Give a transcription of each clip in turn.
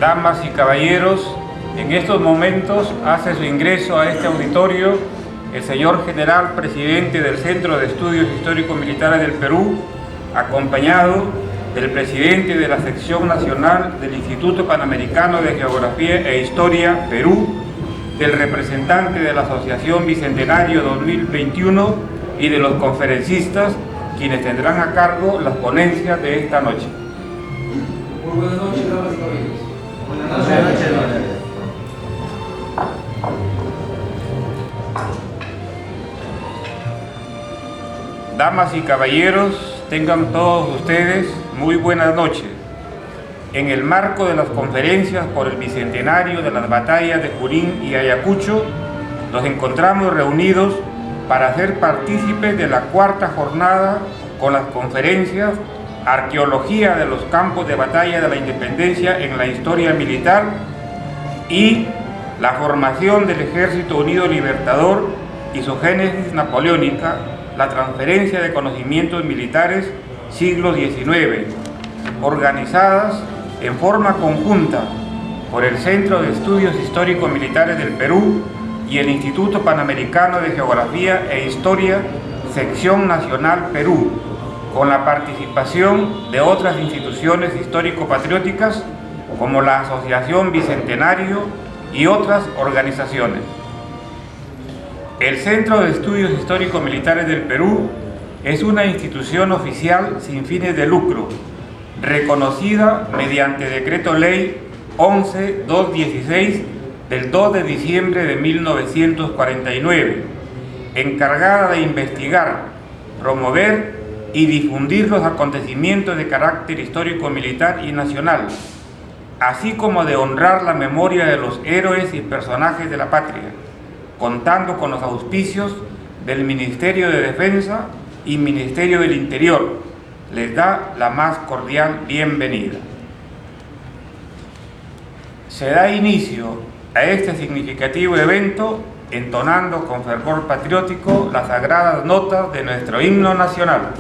damas y caballeros, en estos momentos hace su ingreso a este auditorio el señor general presidente del Centro de Estudios Históricos Militares del Perú, acompañado del presidente de la sección nacional del Instituto Panamericano de Geografía e Historia Perú, del representante de la Asociación Bicentenario 2021 y de los conferencistas, quienes tendrán a cargo las ponencias de esta noche. Muy buenas noches, damas y caballeros. Buenas noches. Damas y caballeros, tengan todos ustedes muy buenas noches. En el marco de las conferencias por el bicentenario de las batallas de Junín y Ayacucho, nos encontramos reunidos para ser partícipes de la cuarta jornada con las conferencias Arqueología de los campos de batalla de la independencia en la historia militar y la formación del Ejército Unido Libertador y su génesis napoleónica, la transferencia de conocimientos militares siglo XIX, organizadas en forma conjunta por el Centro de Estudios Históricos Militares del Perú y el Instituto Panamericano de Geografía e Historia, Sección Nacional Perú, con la participación de otras instituciones histórico-patrióticas como la Asociación Bicentenario y otras organizaciones. El Centro de Estudios Históricos Militares del Perú es una institución oficial sin fines de lucro, reconocida mediante Decreto Ley 11.216 del 2 de diciembre de 1949, encargada de investigar, promover y difundir los acontecimientos de carácter histórico, militar y nacional, así como de honrar la memoria de los héroes y personajes de la patria, contando con los auspicios del Ministerio de Defensa y Ministerio del Interior. Les da la más cordial bienvenida. Se da inicio a este significativo evento entonando con fervor patriótico las sagradas notas de nuestro himno nacional.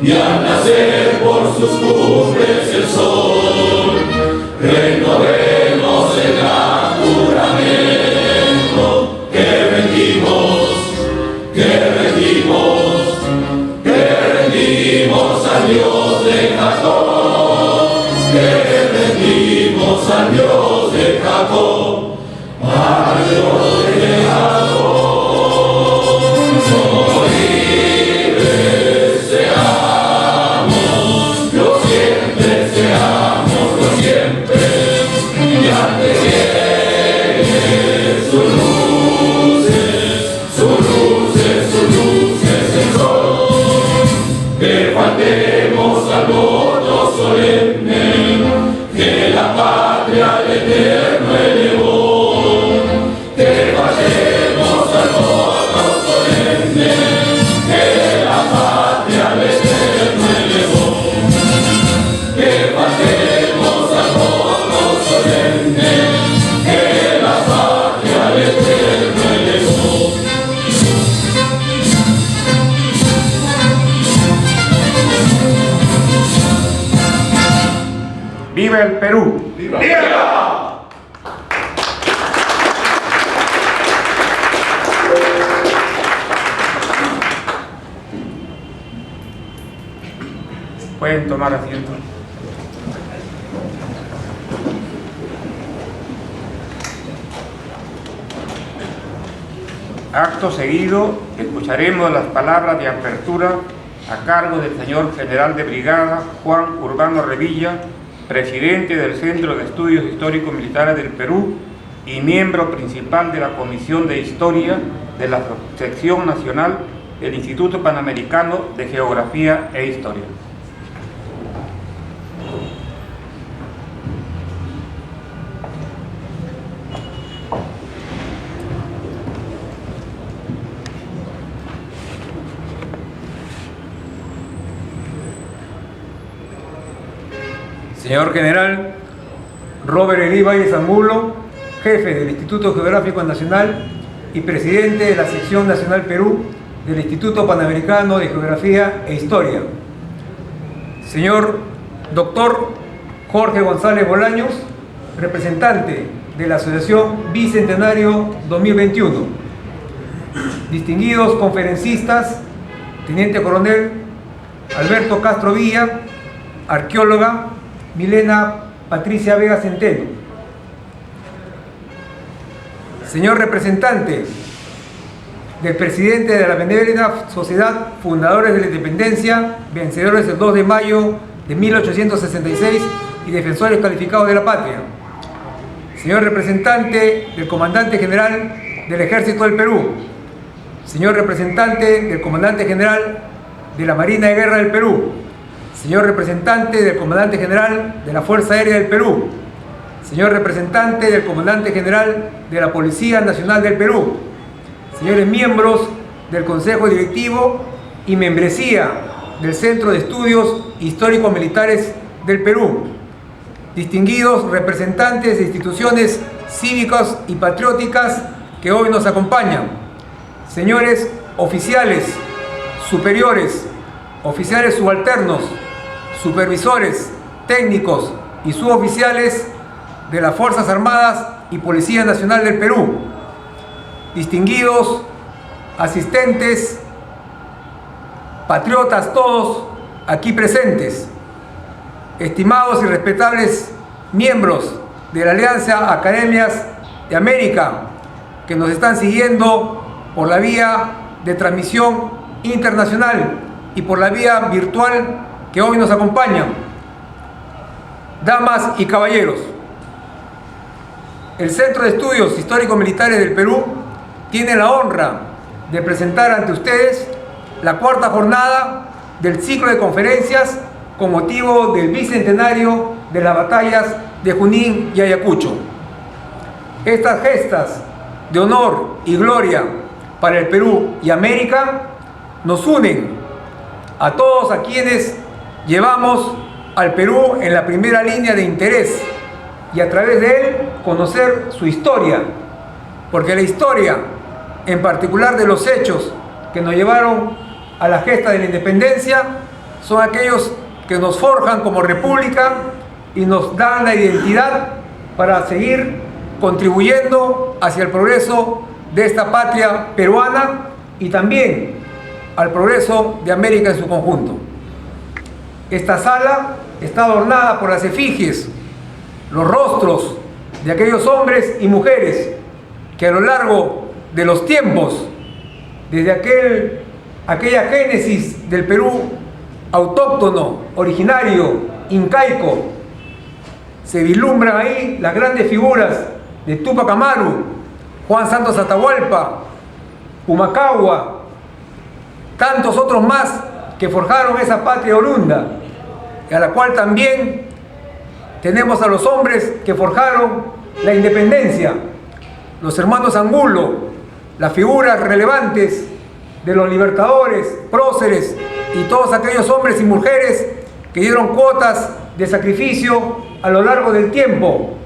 Y al nacer por sus cumbres el sol, renovemos el gran juramento que rendimos al Dios de Jacob, al Dios de Jacob, al Dios de Jacob. Al voto solemne que la patria al Eterno elevó, que vayamos al voto solemne que la patria al Eterno elevó, que vayamos al voto solemne que la patria al Eterno elevó. Perú! ¡Viva! ¡Viva! Pueden tomar asiento. Acto seguido, escucharemos las palabras de apertura a cargo del señor General de Brigada Juan Urbano Revilla, presidente del Centro de Estudios Históricos Militares del Perú y miembro principal de la Comisión de Historia de la Sección Nacional del Instituto Panamericano de Geografía e Historia. Señor General Robert Elí Valles Angulo, jefe del Instituto Geográfico Nacional y presidente de la Sección Nacional Perú del Instituto Panamericano de Geografía e Historia. Señor Dr. Jorge González Bolaños, representante de la Asociación Bicentenario 2021. Distinguidos conferencistas, Teniente Coronel Alberto Castro Villa, arqueóloga Milena Patricia Vega Centeno. Señor representante del presidente de la Benévola Sociedad Fundadores de la Independencia, vencedores del 2 de mayo de 1866 y defensores calificados de la patria. Señor representante del comandante general del Ejército del Perú. Señor representante del comandante general de la Marina de Guerra del Perú. Señor representante del comandante general de la Fuerza Aérea del Perú. Señor representante del comandante general de la Policía Nacional del Perú. Señores miembros del Consejo Directivo y membresía del Centro de Estudios Históricos Militares del Perú. Distinguidos representantes de instituciones cívicas y patrióticas que hoy nos acompañan. Señores oficiales superiores, oficiales subalternos, supervisores, técnicos y suboficiales de las Fuerzas Armadas y Policía Nacional del Perú, distinguidos asistentes, patriotas todos aquí presentes, estimados y respetables miembros de la Alianza Academias de América que nos están siguiendo por la vía de transmisión internacional y por la vía virtual que hoy nos acompañan. Damas y caballeros, el Centro de Estudios Históricos Militares del Perú tiene la honra de presentar ante ustedes la cuarta jornada del ciclo de conferencias con motivo del bicentenario de las batallas de Junín y Ayacucho. Estas gestas de honor y gloria para el Perú y América nos unen a todos a quienes llevamos al Perú en la primera línea de interés y a través de él conocer su historia, porque la historia, en particular de los hechos que nos llevaron a la gesta de la independencia, son aquellos que nos forjan como república y nos dan la identidad para seguir contribuyendo hacia el progreso de esta patria peruana y también al progreso de América en su conjunto. Esta sala está adornada por las efigies, los rostros de aquellos hombres y mujeres que a lo largo de los tiempos, desde aquella génesis del Perú autóctono, originario, incaico, se vislumbran ahí las grandes figuras de Túpac Amaru, Juan Santos Atahualpa, Humacahua, tantos otros más que forjaron esa patria orunda, y a la cual también tenemos a los hombres que forjaron la independencia, los hermanos Angulo, las figuras relevantes de los libertadores, próceres y todos aquellos hombres y mujeres que dieron cuotas de sacrificio a lo largo del tiempo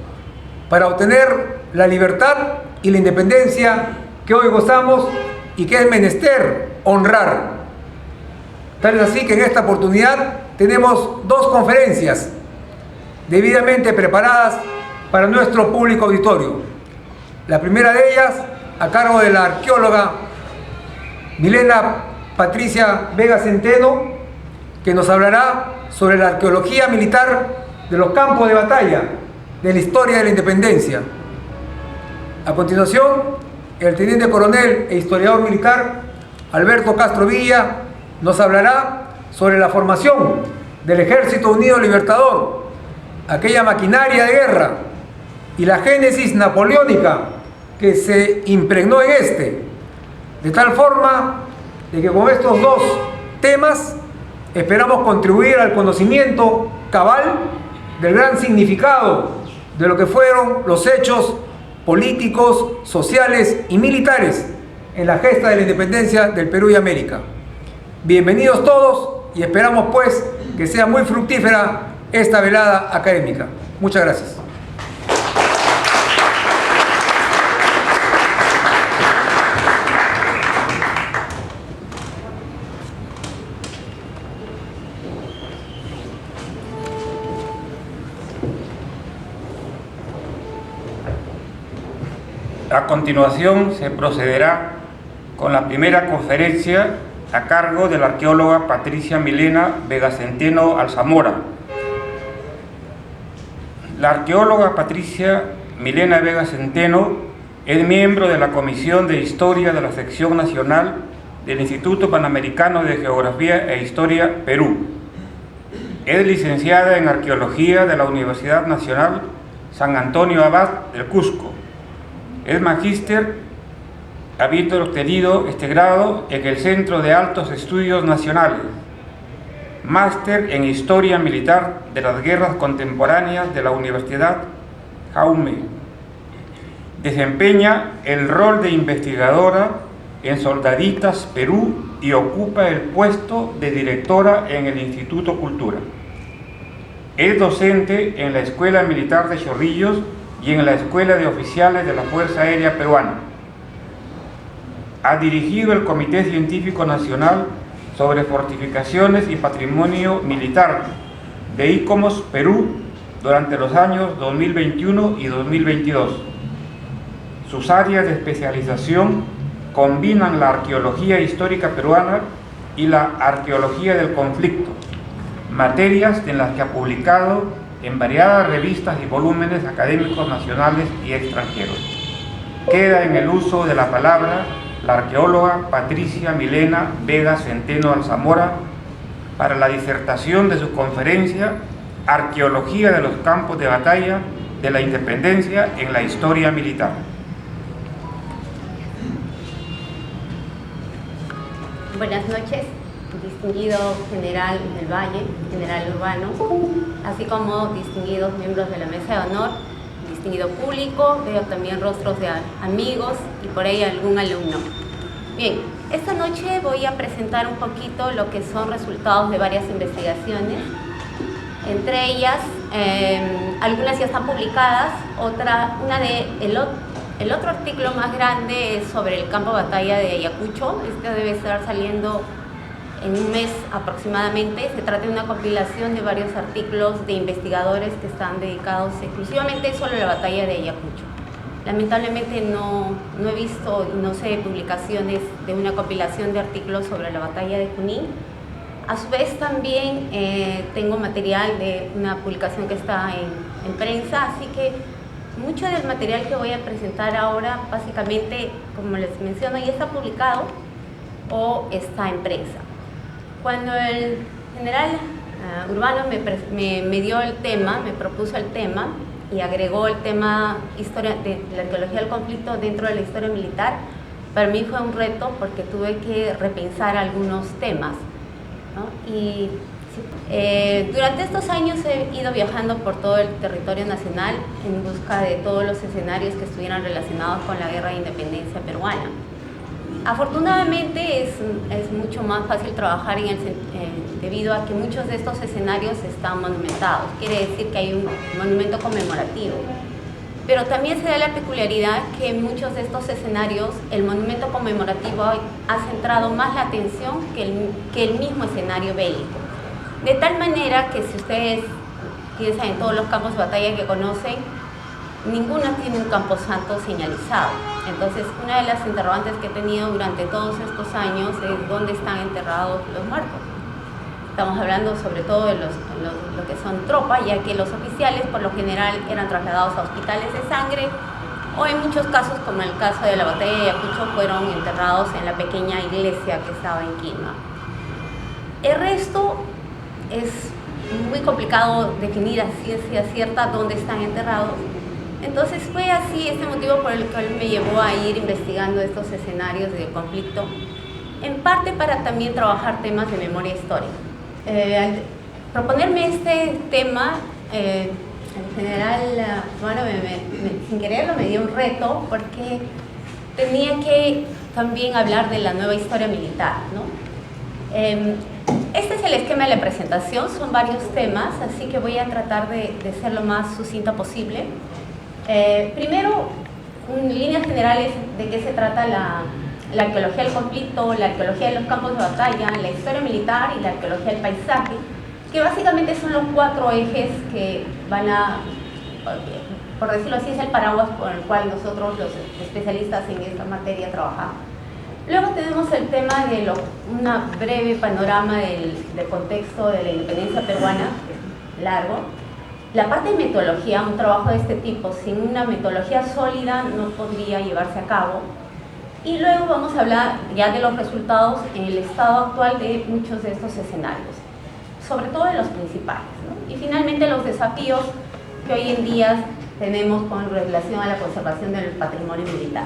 para obtener la libertad y la independencia que hoy gozamos y que es menester honrar. Tal es así que en esta oportunidad tenemos dos conferencias. debidamente preparadas para nuestro público auditorio. La primera de ellas, a cargo de la arqueóloga Milena Patricia Vega Centeno, que nos hablará sobre la arqueología militar de los campos de batalla de la historia de la independencia. A continuación, el teniente coronel e historiador militar Alberto Castro Villa nos hablará sobre la formación del Ejército Unido Libertador, aquella maquinaria de guerra y la génesis napoleónica que se impregnó en este, de tal forma de que con estos dos temas esperamos contribuir al conocimiento cabal del gran significado de lo que fueron los hechos políticos, sociales y militares en la gesta de la independencia del Perú y América. Bienvenidos todos y esperamos pues que sea muy fructífera esta velada académica. Muchas gracias. A continuación se procederá con la primera conferencia a cargo de la arqueóloga Patricia Milena Vega Centeno Alzamora. La arqueóloga Patricia Milena Vega Centeno es miembro de la Comisión de Historia de la Sección Nacional del Instituto Panamericano de Geografía e Historia, Perú. Es licenciada en Arqueología de la Universidad Nacional San Antonio Abad del Cusco. Es magíster, habiendo obtenido este grado en el Centro de Altos Estudios Nacionales, máster en Historia Militar de las Guerras Contemporáneas de la Universidad Jaume. Desempeña el rol de investigadora en Soldaditas Perú y ocupa el puesto de directora en el Instituto Cultura. Es docente en la Escuela Militar de Chorrillos y en la Escuela de Oficiales de la Fuerza Aérea Peruana. Ha dirigido el Comité Científico Nacional sobre Fortificaciones y Patrimonio Militar de ICOMOS Perú durante los años 2021 y 2022. Sus áreas de especialización combinan la arqueología histórica peruana y la arqueología del conflicto, materias en las que ha publicado en variadas revistas y volúmenes académicos nacionales y extranjeros. Queda en el uso de la palabra la arqueóloga Patricia Milena Vega Centeno Alzamora para la disertación de su conferencia Arqueología de los campos de batalla de la independencia en la historia militar. Buenas noches, distinguido general del Valle, general Urbano, así como distinguidos miembros de la mesa de honor, distinguido público, veo también rostros de amigos y por ahí algún alumno. Bien, esta noche voy a presentar un poquito lo que son resultados de varias investigaciones, entre ellas algunas ya están publicadas, el otro artículo más grande es sobre el campo de batalla de Ayacucho. Este debe estar saliendo en un mes aproximadamente. Se trata de una compilación de varios artículos de investigadores que están dedicados exclusivamente solo a la batalla de Ayacucho. Lamentablemente no he visto y no sé publicaciones de una compilación de artículos sobre la batalla de Junín. A su vez también tengo material de una publicación que está en prensa, así que mucho del material que voy a presentar ahora, básicamente, como les menciono, ya está publicado o está en prensa. Cuando el general Urbano me dio el tema, me propuso el tema y agregó el tema historia de la arqueología del conflicto dentro de la historia militar, para mí fue un reto porque tuve que repensar algunos temas, ¿no? Y durante estos años he ido viajando por todo el territorio nacional en busca de todos los escenarios que estuvieran relacionados con la guerra de independencia peruana. Afortunadamente es mucho más fácil trabajar debido a que muchos de estos escenarios están monumentados, quiere decir que hay un monumento conmemorativo. Pero también se da la peculiaridad que en muchos de estos escenarios el monumento conmemorativo ha centrado más la atención que el mismo escenario bélico. De tal manera que si ustedes piensan en todos los campos de batalla que conocen, ninguna tiene un camposanto señalizado. Entonces, una de las interrogantes que he tenido durante todos estos años es dónde están enterrados los muertos. Estamos hablando sobre todo de lo que son tropas, ya que los oficiales por lo general eran trasladados a hospitales de sangre o en muchos casos, como el caso de la batalla de Ayacucho, fueron enterrados en la pequeña iglesia que estaba en Quilma. El resto es muy complicado definir a ciencia cierta dónde están enterrados. Entonces fue así este motivo por el cual me llevó a ir investigando estos escenarios de conflicto, en parte para también trabajar temas de memoria histórica. Al proponerme este tema, en general, bueno, sin quererlo me dio un reto porque tenía que también hablar de la nueva historia militar, ¿no? Este es el esquema de la presentación, son varios temas, así que voy a tratar de ser lo más sucinta posible. Primero, en líneas generales de qué se trata la arqueología del conflicto, la arqueología de los campos de batalla, la historia militar y la arqueología del paisaje, que básicamente son los 4 ejes que van a, por decirlo así, es el paraguas por el cual nosotros los especialistas en esta materia trabajamos. Luego tenemos el tema de una breve panorama del contexto de la independencia peruana, largo. La parte de metodología, un trabajo de este tipo, sin una metodología sólida no podría llevarse a cabo. Y luego vamos a hablar ya de los resultados en el estado actual de muchos de estos escenarios, sobre todo de los principales, ¿no? Y finalmente los desafíos que hoy en día tenemos con relación a la conservación del patrimonio militar.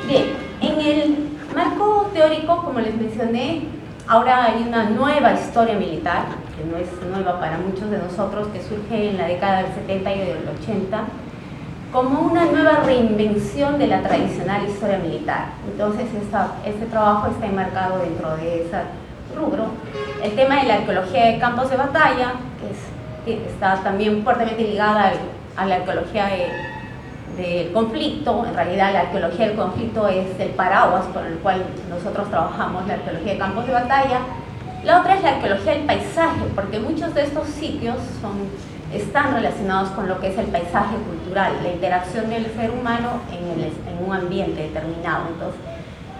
Bien, en el marco teórico, como les mencioné, ahora hay una nueva historia militar, que no es nueva para muchos de nosotros, que surge en la década del 70 y del 80, como una nueva reinvención de la tradicional historia militar. Entonces, este trabajo está enmarcado dentro de ese rubro. El tema de la arqueología de campos de batalla, que está también fuertemente ligada a la arqueología del conflicto. En realidad, la arqueología del conflicto es el paraguas por el cual nosotros trabajamos la arqueología de campos de batalla. La otra es la arqueología del paisaje, porque muchos de estos sitios están relacionados con lo que es el paisaje cultural, la interacción del ser humano en un ambiente determinado. Entonces,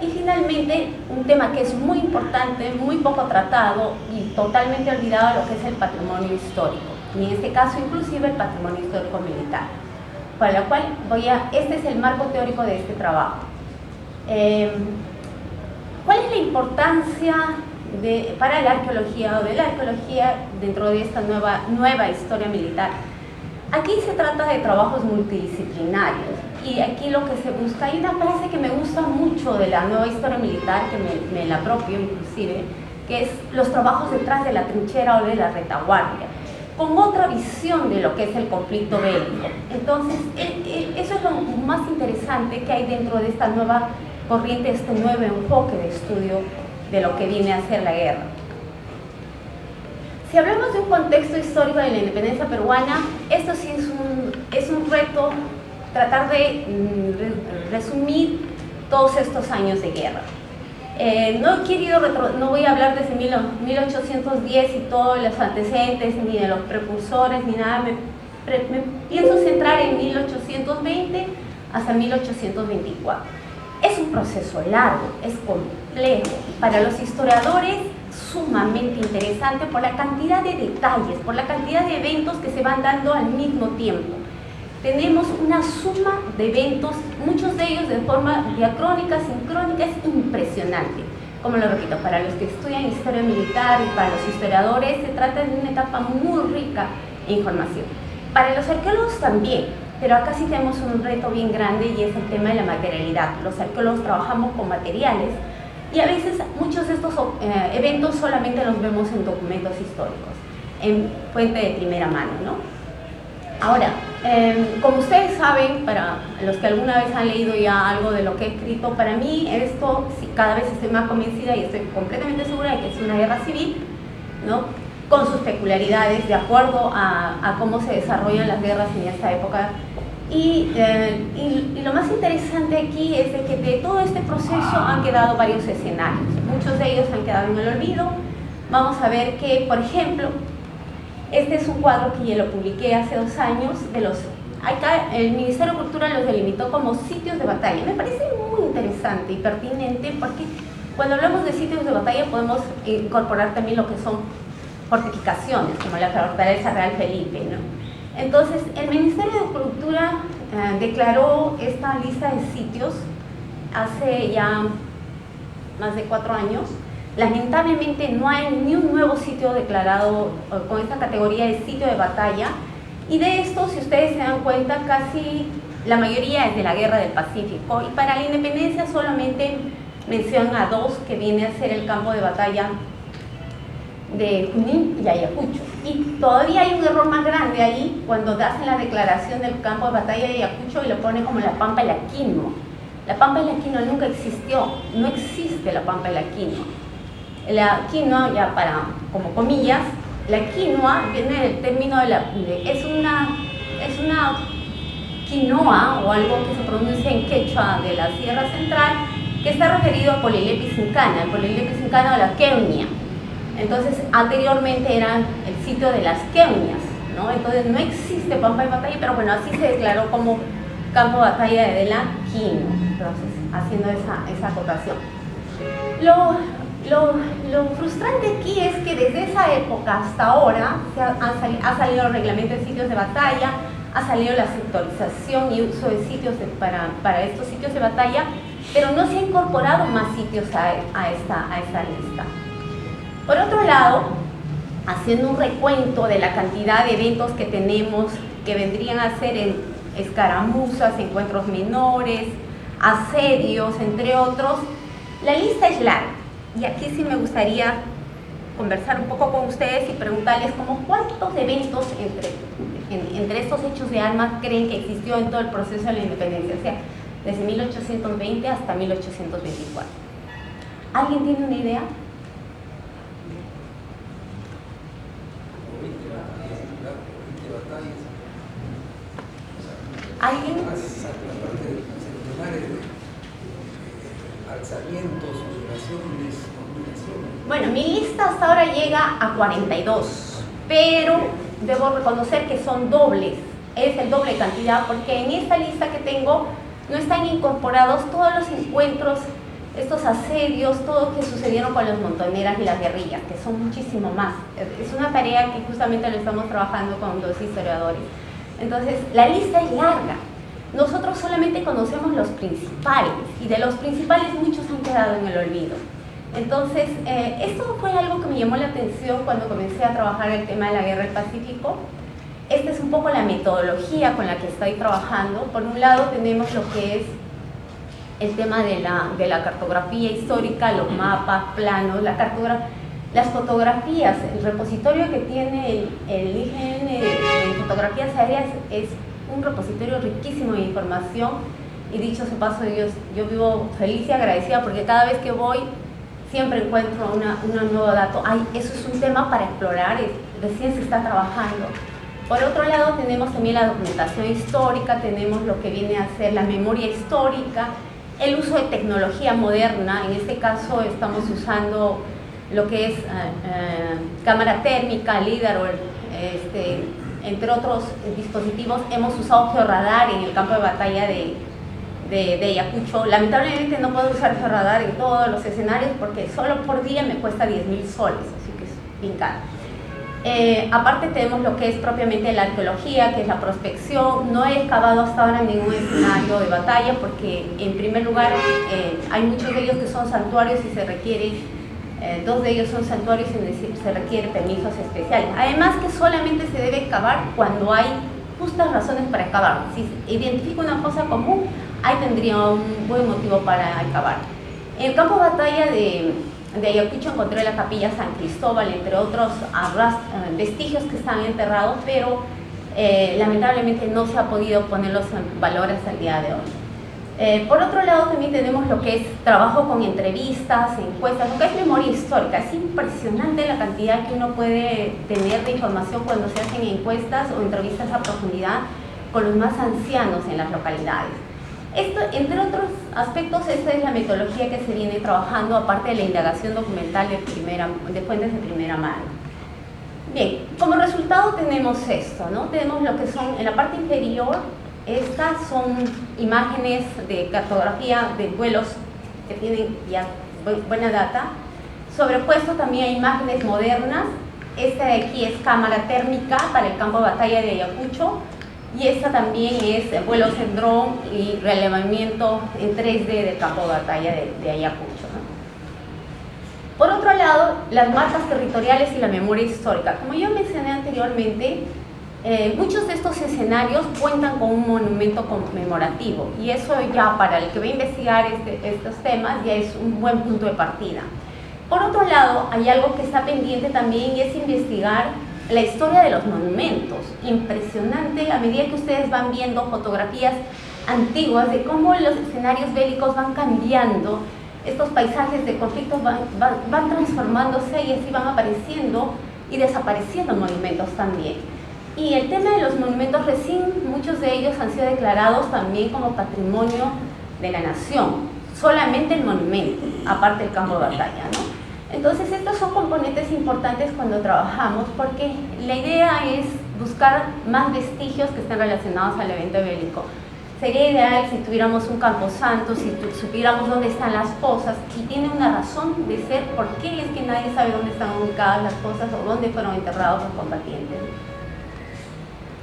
y finalmente, un tema que es muy importante, muy poco tratado y totalmente olvidado, lo que es el patrimonio histórico, y en este caso inclusive el patrimonio histórico militar, para lo cual este es el marco teórico de este trabajo. ¿Cuál es la importancia para la arqueología o de la arqueología dentro de esta nueva historia militar? Aquí se trata de trabajos multidisciplinarios y aquí lo que se busca, hay una frase que me gusta mucho de la nueva historia militar, que me la apropio inclusive, que es los trabajos detrás de la trinchera o de la retaguardia, con otra visión de lo que es el conflicto bélico. Entonces, eso es lo más interesante que hay dentro de esta nueva corriente, este nuevo enfoque de estudio de lo que viene a ser la guerra. Si hablamos de un contexto histórico de la independencia peruana, esto sí es un reto tratar de resumir todos estos años de guerra. No voy a hablar desde 1810 y todos los antecedentes, ni de los precursores, ni nada. Me pienso centrar en 1820 hasta 1824. Es un proceso largo, es complejo, para los historiadores sumamente interesante por la cantidad de detalles, por la cantidad de eventos que se van dando al mismo tiempo. Tenemos una suma de eventos, muchos de ellos de forma diacrónica, sincrónica, es impresionante. Como lo repito, para los que estudian historia militar y para los historiadores se trata de una etapa muy rica en información. Para los arqueólogos también, pero acá sí tenemos un reto bien grande y es el tema de la materialidad. Los arqueólogos trabajamos con materiales y a veces muchos de estos eventos solamente los vemos en documentos históricos, en fuente de primera mano, ¿no? Ahora, como ustedes saben, para los que alguna vez han leído ya algo de lo que he escrito, para mí esto, sí, cada vez estoy más convencida y estoy completamente segura de que es una guerra civil, ¿no? Con sus peculiaridades, de acuerdo a cómo se desarrollan las guerras en esta época. Y lo más interesante aquí es de que de todo este proceso han quedado varios escenarios. Muchos de ellos han quedado en el olvido. Vamos a ver que, por ejemplo, Este es un cuadro que ya lo publiqué hace 2 años. Acá el Ministerio de Cultura los delimitó como sitios de batalla. Me parece muy interesante y pertinente porque cuando hablamos de sitios de batalla podemos incorporar también lo que son fortificaciones, como la Fortaleza Real Felipe, ¿no? Entonces, el Ministerio de Cultura declaró esta lista de sitios hace ya más de 4 años. Lamentablemente no hay ni un nuevo sitio declarado con esta categoría de sitio de batalla, y de esto, si ustedes se dan cuenta, casi la mayoría es de la Guerra del Pacífico, y para la independencia solamente mencionan a 2, que viene a ser el campo de batalla de Junín y Ayacucho. Y todavía hay un error más grande ahí cuando hacen la declaración del campo de batalla de Ayacucho y lo ponen como la Pampa de la Quinoa. La Pampa de la Quinoa nunca existió, no existe la Pampa de la Quinoa. La quinoa, ya para, como comillas, la quinoa viene del término es una quinoa o algo que se pronuncia en quechua de la Sierra Central, que está referido a Polilepis incana, el Polilepis incana o la queunia. Entonces, anteriormente era el sitio de las queunias, ¿no? Entonces no existe Pampa de batalla, pero bueno, así se declaró como campo de batalla de la quinoa. Entonces, haciendo esa acotación. Lo frustrante aquí es que desde esa época hasta ahora ha salido el reglamento de sitios de batalla, ha salido la sectorización y uso de sitios para estos sitios de batalla, pero no se ha incorporado más sitios a esta lista. Por otro lado, haciendo un recuento de la cantidad de eventos que tenemos, que vendrían a ser en escaramuzas, encuentros menores, asedios, entre otros, la lista es larga. Y aquí sí me gustaría conversar un poco con ustedes y preguntarles como cuántos eventos entre estos hechos de armas creen que existió en todo el proceso de la independencia, o sea, desde 1820 hasta 1824. ¿Alguien tiene una idea? ¿Alguien? Alzamientos, operaciones, combinaciones. Bueno, mi lista hasta ahora llega a 42, pero debo reconocer que son dobles, es el doble de cantidad, porque en esta lista que tengo no están incorporados todos los encuentros, estos asedios, todos que sucedieron con las montoneras y las guerrillas, que son muchísimo más. Es una tarea que justamente lo estamos trabajando con 2 historiadores. Entonces, la lista es larga. Nosotros solamente conocemos los principales, y de los principales muchos han quedado en el olvido. Entonces, esto fue algo que me llamó la atención cuando comencé a trabajar el tema de la Guerra del Pacífico. Esta es un poco la metodología con la que estoy trabajando. Por un lado tenemos lo que es el tema de la cartografía histórica, los mapas, planos, las fotografías. El repositorio que tiene el IGN de fotografías aéreas es un repositorio riquísimo de información, y dicho sea paso, yo vivo feliz y agradecida porque cada vez que voy siempre encuentro un nuevo dato. Eso es un tema para explorar, recién se está trabajando. Por otro lado tenemos también la documentación histórica, tenemos lo que viene a ser la memoria histórica, el uso de tecnología moderna. En este caso estamos usando lo que es cámara térmica, LIDAR, entre otros dispositivos. Hemos usado georradar en el campo de batalla de Ayacucho. Lamentablemente no puedo usar georradar en todos los escenarios porque solo por día me cuesta 10.000 soles, así que es bien caro. Aparte tenemos lo que es propiamente la arqueología, que es la prospección. No he excavado hasta ahora ningún escenario de batalla porque, en primer lugar, hay muchos de ellos que son santuarios y se requiere 2 de ellos son santuarios y se requiere permisos especiales. Además que solamente se debe excavar cuando hay justas razones para excavar. Si identifico una fosa común, ahí tendría un buen motivo para excavar. En el campo de batalla de Ayacucho encontré la capilla San Cristóbal, entre otros vestigios que están enterrados, pero lamentablemente no se ha podido ponerlos en valor hasta el día de hoy. Por otro lado también tenemos lo que es trabajo con entrevistas, encuestas, lo que es memoria histórica. Es impresionante la cantidad que uno puede tener de información cuando se hacen encuestas o entrevistas a profundidad con los más ancianos en las localidades. Esto, entre otros aspectos, esta es la metodología que se viene trabajando, aparte de la indagación documental de fuentes de primera mano. Bien, como resultado tenemos esto, ¿no? Tenemos lo que son, en la parte inferior, estas son imágenes de cartografía de vuelos que tienen ya buena data. Sobrepuesto también hay imágenes modernas. Esta de aquí es cámara térmica para el campo de batalla de Ayacucho. Y esta también es vuelos en dron y relevamiento en 3D del campo de batalla de Ayacucho, ¿no? Por otro lado, las marcas territoriales y la memoria histórica. Como yo mencioné anteriormente, muchos de estos escenarios cuentan con un monumento conmemorativo y eso ya para el que va a investigar estos temas ya es un buen punto de partida. Por otro lado, hay algo que está pendiente también y es investigar la historia de los monumentos. Impresionante a medida que ustedes van viendo fotografías antiguas de cómo los escenarios bélicos van cambiando, estos paisajes de conflictos van transformándose y así van apareciendo y desapareciendo monumentos también. Y el tema de los monumentos recién, muchos de ellos han sido declarados también como patrimonio de la nación, solamente el monumento, aparte del campo de batalla, ¿no? Entonces estos son componentes importantes cuando trabajamos porque la idea es buscar más vestigios que estén relacionados al evento bélico. Sería ideal si tuviéramos un camposanto, si supiéramos dónde están las fosas, y tiene una razón de ser por qué es que nadie sabe dónde están ubicadas las fosas o dónde fueron enterrados los combatientes.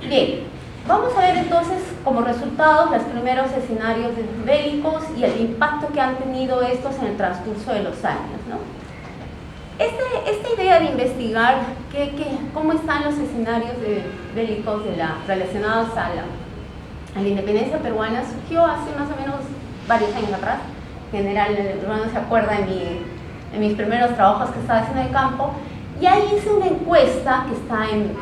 Bien, vamos a ver entonces como resultados los primeros escenarios bélicos y el impacto que han tenido estos en el transcurso de los años, ¿no? Esta idea de investigar cómo están los escenarios bélicos relacionados a la independencia peruana surgió hace más o menos varios años atrás. En general, uno se acuerda en mis primeros trabajos que estaba haciendo en campo. Y ahí hice una encuesta que está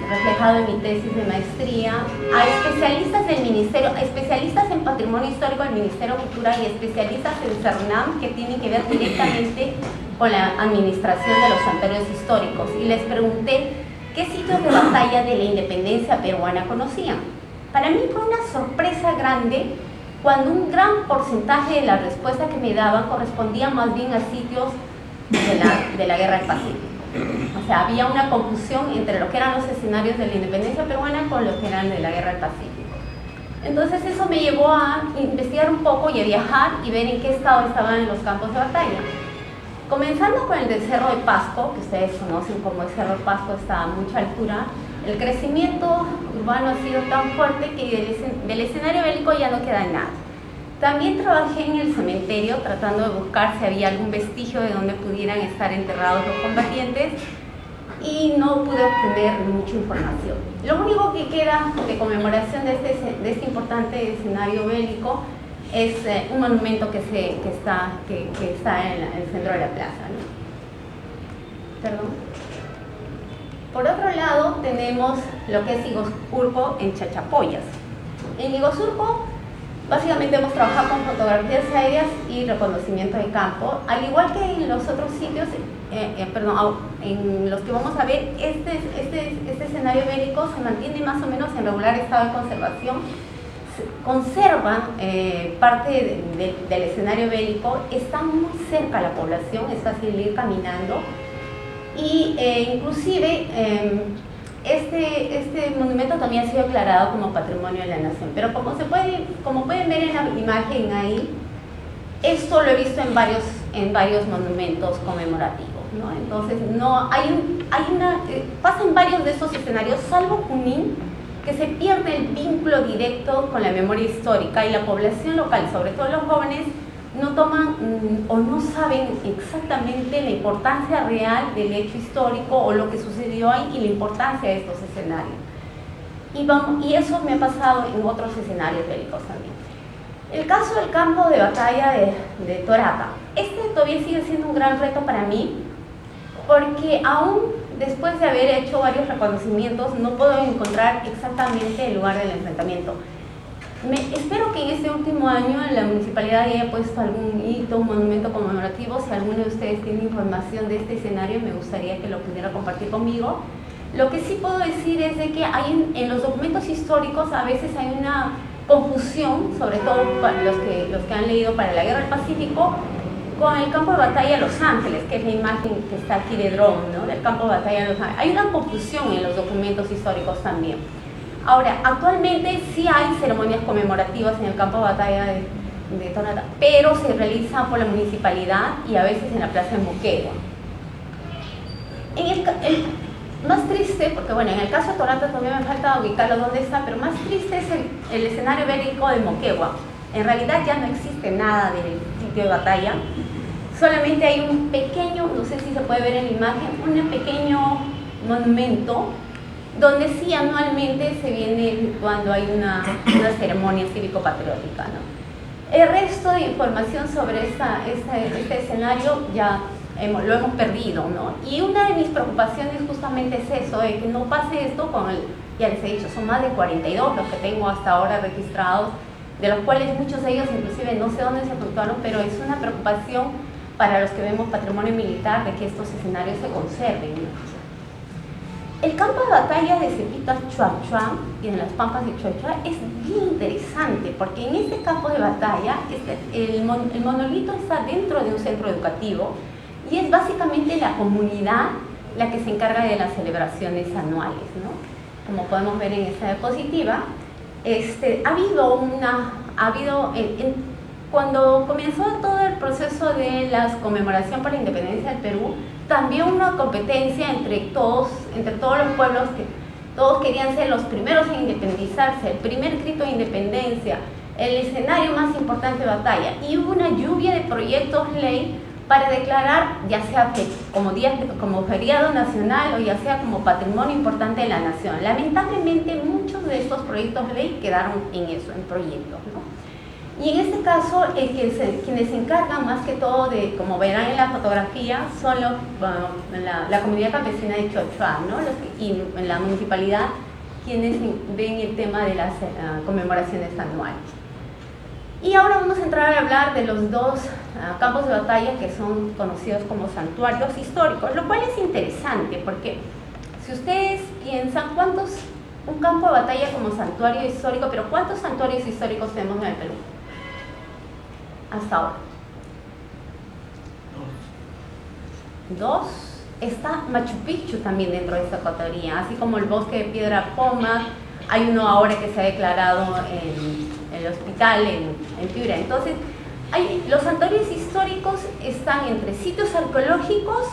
reflejada en mi tesis de maestría a especialistas del Ministerio, especialistas en patrimonio histórico del Ministerio de Cultura y especialistas en CERNAM que tienen que ver directamente con la administración de los santuarios históricos. Y les pregunté qué sitios de batalla de la independencia peruana conocían. Para mí fue una sorpresa grande cuando un gran porcentaje de la respuesta que me daban correspondía más bien a sitios de la Guerra del Pacífico. O sea, había una confusión entre lo que eran los escenarios de la independencia peruana con lo que eran de la Guerra del Pacífico. Entonces eso me llevó a investigar un poco y a viajar y ver en qué estado estaban los campos de batalla. Comenzando con el del Cerro de Pasco, que ustedes conocen como el Cerro de Pasco está a mucha altura, el crecimiento urbano ha sido tan fuerte que del escenario bélico ya no queda nada. También trabajé en el cementerio tratando de buscar si había algún vestigio de donde pudieran estar enterrados los combatientes y no pude obtener mucha información. Lo único que queda de conmemoración de este importante escenario bélico es un monumento que está en el centro de la plaza, ¿no? Perdón. Por otro lado tenemos lo que es Iguazurco en Chachapoyas. En Iguazurco básicamente hemos trabajado con fotografías aéreas y reconocimiento de campo, al igual que en los otros sitios, en los que vamos a ver, este escenario bélico se mantiene más o menos en regular estado de conservación, conserva parte del escenario bélico, está muy cerca a la población, es fácil ir caminando y inclusive este monumento también ha sido declarado como Patrimonio de la Nación, pero como pueden ver en la imagen ahí, esto lo he visto en varios monumentos conmemorativos, ¿no? Entonces pasa en varios de estos escenarios, salvo Junín, que se pierde el vínculo directo con la memoria histórica y la población local, sobre todo los jóvenes, no toman o no saben exactamente la importancia real del hecho histórico o lo que sucedió ahí y la importancia de estos escenarios. Y eso me ha pasado en otros escenarios bélicos también. El caso del campo de batalla de Torata, todavía sigue siendo un gran reto para mí, porque aún después de haber hecho varios reconocimientos no puedo encontrar exactamente el lugar del enfrentamiento. Espero que en este último año la municipalidad haya puesto algún hito, un monumento conmemorativo. Si alguno de ustedes tiene información de este escenario, me gustaría que lo pudiera compartir conmigo. Lo que sí puedo decir es de que en los documentos históricos a veces hay una confusión, sobre todo para los que han leído para la Guerra del Pacífico, con el campo de batalla Los Ángeles, que es la imagen que está aquí de dron, ¿no? Del campo de batalla de Los Ángeles. Hay una confusión en los documentos históricos también. Ahora, actualmente sí hay ceremonias conmemorativas en el campo de batalla de Tonata, pero se realizan por la municipalidad y a veces en la plaza de Moquegua. El más triste, porque bueno, en el caso de Tonata todavía me falta ubicarlo dónde está, pero más triste es el escenario bélico de Moquegua. En realidad ya no existe nada del sitio de batalla, solamente hay un pequeño, no sé si se puede ver en la imagen, un pequeño monumento donde sí anualmente se viene efectuando hay una ceremonia cívico-patriótica, ¿no? El resto de información sobre este escenario ya lo hemos perdido, ¿no? Y una de mis preocupaciones justamente es eso, de que no pase esto con ya les he dicho, son más de 42 los que tengo hasta ahora registrados, de los cuales muchos de ellos inclusive no sé dónde se efectuaron, pero es una preocupación para los que vemos patrimonio militar de que estos escenarios se conserven, ¿no? El campo de batalla de Cepitas Chuanchuan y en las Pampas de Chuanchuan es bien interesante porque en este campo de batalla el monolito está dentro de un centro educativo y es básicamente la comunidad la que se encarga de las celebraciones anuales, ¿no? Como podemos ver en esta diapositiva, cuando comenzó todo el proceso de la conmemoración por la independencia del Perú, también una competencia entre todos los pueblos, que todos querían ser los primeros en independizarse, el primer grito de independencia, el escenario más importante de batalla, y hubo una lluvia de proyectos ley para declarar, ya sea como feriado nacional o ya sea como patrimonio importante de la nación. Lamentablemente muchos de estos proyectos ley quedaron en eso, en proyectos, ¿no? Y en este caso, quienes se encargan más que todo de, como verán en la fotografía, son la comunidad campesina de Chuanchuan, ¿no? Y en la municipalidad, quienes ven el tema de las conmemoraciones anuales. Y ahora vamos a entrar a hablar de los dos campos de batalla que son conocidos como santuarios históricos, lo cual es interesante porque si ustedes piensan un campo de batalla como santuario histórico, pero ¿cuántos santuarios históricos tenemos en el Perú? Hasta ahora. Dos. Está Machu Picchu también dentro de esta categoría, así como el bosque de Piedra Poma. Hay uno ahora que se ha declarado en el hospital en Piura. Entonces, los santuarios históricos están entre sitios arqueológicos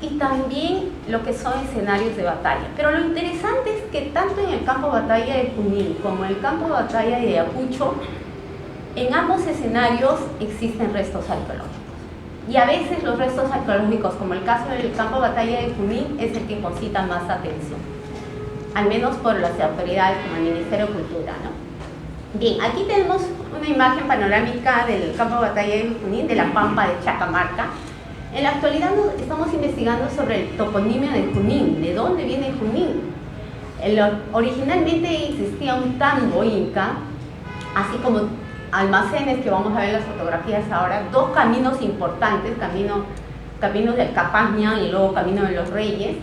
y también lo que son escenarios de batalla. Pero lo interesante es que tanto en el campo de batalla de Junín como en el campo de batalla de Ayacucho, en ambos escenarios existen restos arqueológicos. Y a veces los restos arqueológicos, como el caso del campo de batalla de Junín, es el que concita más atención, al menos por las autoridades como el Ministerio de Cultura, ¿no? Bien, aquí tenemos una imagen panorámica del campo de batalla de Junín, de la Pampa de Chacamarca. En la actualidad estamos investigando sobre el toponimio de Junín, de dónde viene Junín. Originalmente existía un tango inca, así como almacenes que vamos a ver en las fotografías ahora, dos caminos importantes, camino del Capaña y luego Camino de los Reyes,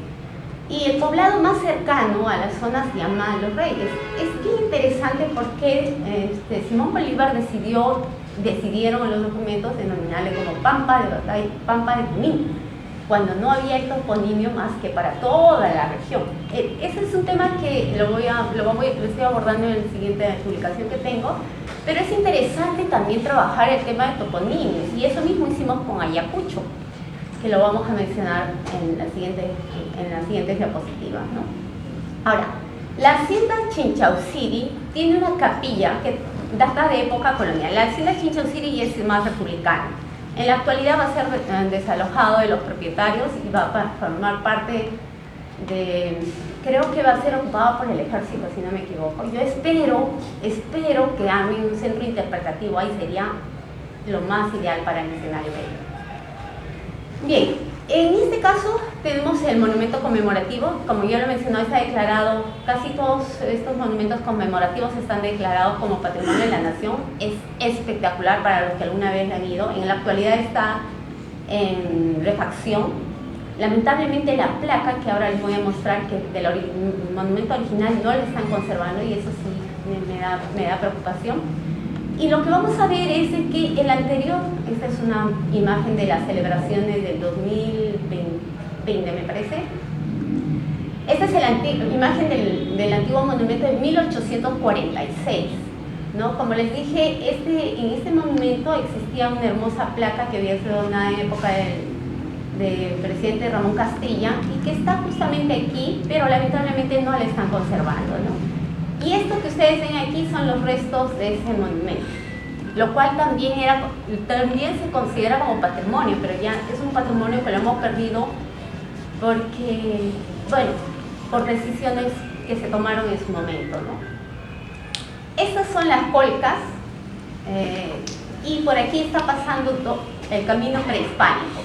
y el poblado más cercano a la zona se llama Los Reyes. Es bien interesante porque Simón Bolívar decidieron en los documentos denominarle como Pampa de Junín, cuando no había el toponimio más que para toda la región. Ese es un tema que lo estoy abordando en la siguiente publicación que tengo, pero es interesante también trabajar el tema de toponimios, y eso mismo hicimos con Ayacucho, que lo vamos a mencionar en las siguientes diapositivas, ¿no? Ahora, la hacienda Chinchauciri tiene una capilla que data de época colonial. La hacienda Chinchauciri es más republicana. En la actualidad va a ser desalojado de los propietarios y va a formar parte creo que va a ser ocupado por el ejército, si no me equivoco. Yo espero que armen un centro interpretativo, ahí sería lo más ideal para el escenario bélico. Bien, en este caso tenemos el monumento conmemorativo. Como ya lo mencionó, está declarado, casi todos estos monumentos conmemorativos están declarados como Patrimonio de la Nación. Es espectacular para los que alguna vez han ido. En la actualidad está en refacción. Lamentablemente la placa, que ahora les voy a mostrar, que del monumento original no la están conservando, y eso sí me da preocupación. Y lo que vamos a ver es de que el anterior, esta es una imagen de las celebraciones del 2020, me parece. Esta es la imagen del antiguo monumento de 1846, ¿no? Como les dije, en este monumento existía una hermosa placa que había sido donada en época del presidente Ramón Castilla y que está justamente aquí, pero lamentablemente no la están conservando, ¿no? Y esto que ustedes ven aquí son los restos de ese monumento, lo cual también se considera como patrimonio, pero ya es un patrimonio que lo hemos perdido porque, bueno, por decisiones que se tomaron en su momento, ¿no? Estas son las colcas y por aquí está pasando el camino prehispánico.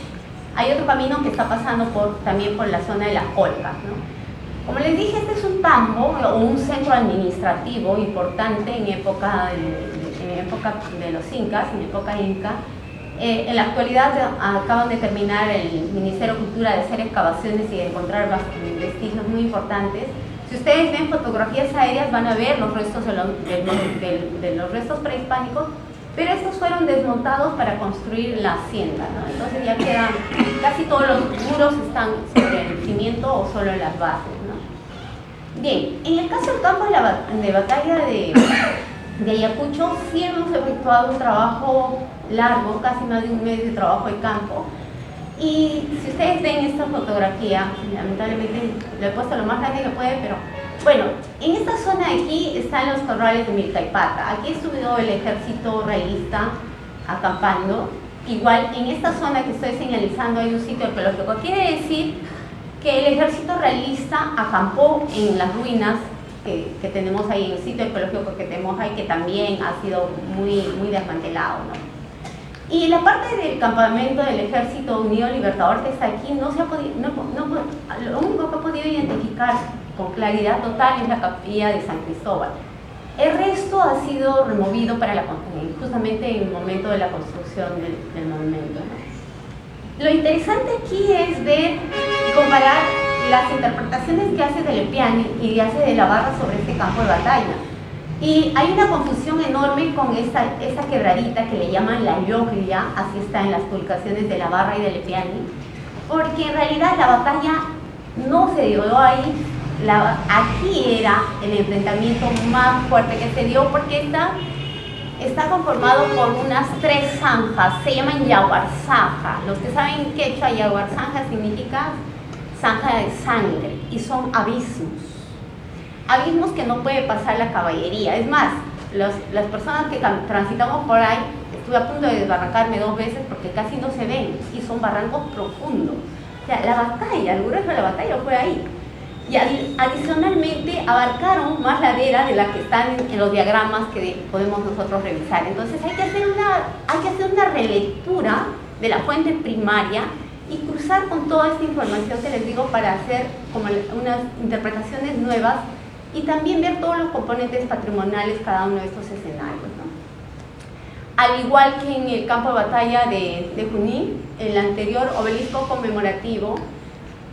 Hay otro camino que está pasando también por la zona de las colcas, ¿no? Como les dije, este es un tambo o un centro administrativo importante en época de los incas, en época inca. En la actualidad acaban de terminar el Ministerio de Cultura de hacer excavaciones y de encontrar vestigios muy importantes. Si ustedes ven fotografías aéreas van a ver los restos de los restos prehispánicos, pero estos fueron desmontados para construir la hacienda, ¿no? Entonces ya quedan, casi todos los muros están sobre el cimiento o solo las bases, ¿no? Bien, en el caso del campo de batalla de Ayacucho, sí hemos efectuado un trabajo largo, casi más de un mes de trabajo de campo. Y si ustedes ven esta fotografía, lamentablemente lo he puesto lo más grande que puede, pero bueno, en esta zona de aquí están los corrales de Milcaipata. Aquí estuvo el ejército realista acampando. Igual en esta zona que estoy señalizando hay un sitio arqueológico. Quiere decir que el ejército realista acampó en las ruinas que tenemos ahí, en el sitio arqueológico que tenemos ahí, que también ha sido muy desmantelado, ¿no? Y la parte del campamento del Ejército Unido Libertador que está aquí, lo único que he podido identificar con claridad total es la capilla de San Cristóbal. El resto ha sido removido para justamente en el momento de la construcción del monumento, ¿no? Lo interesante aquí es ver y comparar las interpretaciones que hace de Lepiani y que hace de la Barra sobre este campo de batalla. Y hay una confusión enorme con esa quebradita que le llaman la Lloglia, así está en las publicaciones de la Barra y de Lepiani, porque en realidad la batalla no se dio ahí, aquí era el enfrentamiento más fuerte que se dio, porque está conformado por unas 3 zanjas, se llaman yaguarzanja. Los que saben quechua, yaguarzanja significa zanja de sangre y son abismos. Abismos que no puede pasar la caballería. Es más, las personas que transitamos por ahí, estuve a punto de desbarrancarme 2 veces porque casi no se ven y son barrancos profundos. O sea, la batalla, el grueso de la batalla fue ahí. Y adicionalmente abarcaron más ladera de la que están en los diagramas que podemos nosotros revisar. Entonces hay que hacer una relectura de la fuente primaria y cruzar con toda esta información que les digo para hacer como unas interpretaciones nuevas y también ver todos los componentes patrimoniales cada uno de estos escenarios, ¿no? Al igual que en el campo de batalla de Junín, el anterior obelisco conmemorativo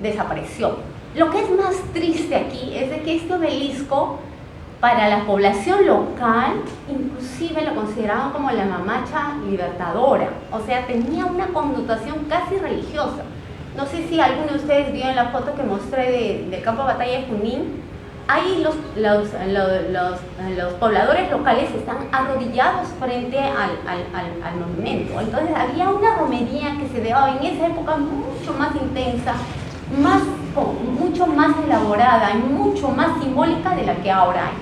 desapareció. Lo que es más triste aquí es de que este obelisco, para la población local, inclusive lo consideraban como la mamacha libertadora, o sea, tenía una connotación casi religiosa. No sé si alguno de ustedes vio en la foto que mostré del campo de batalla de Junín. Ahí los pobladores locales están arrodillados frente al monumento. Entonces había una romería que se daba en esa época mucho más intensa, mucho más elaborada y mucho más simbólica de la que ahora hay.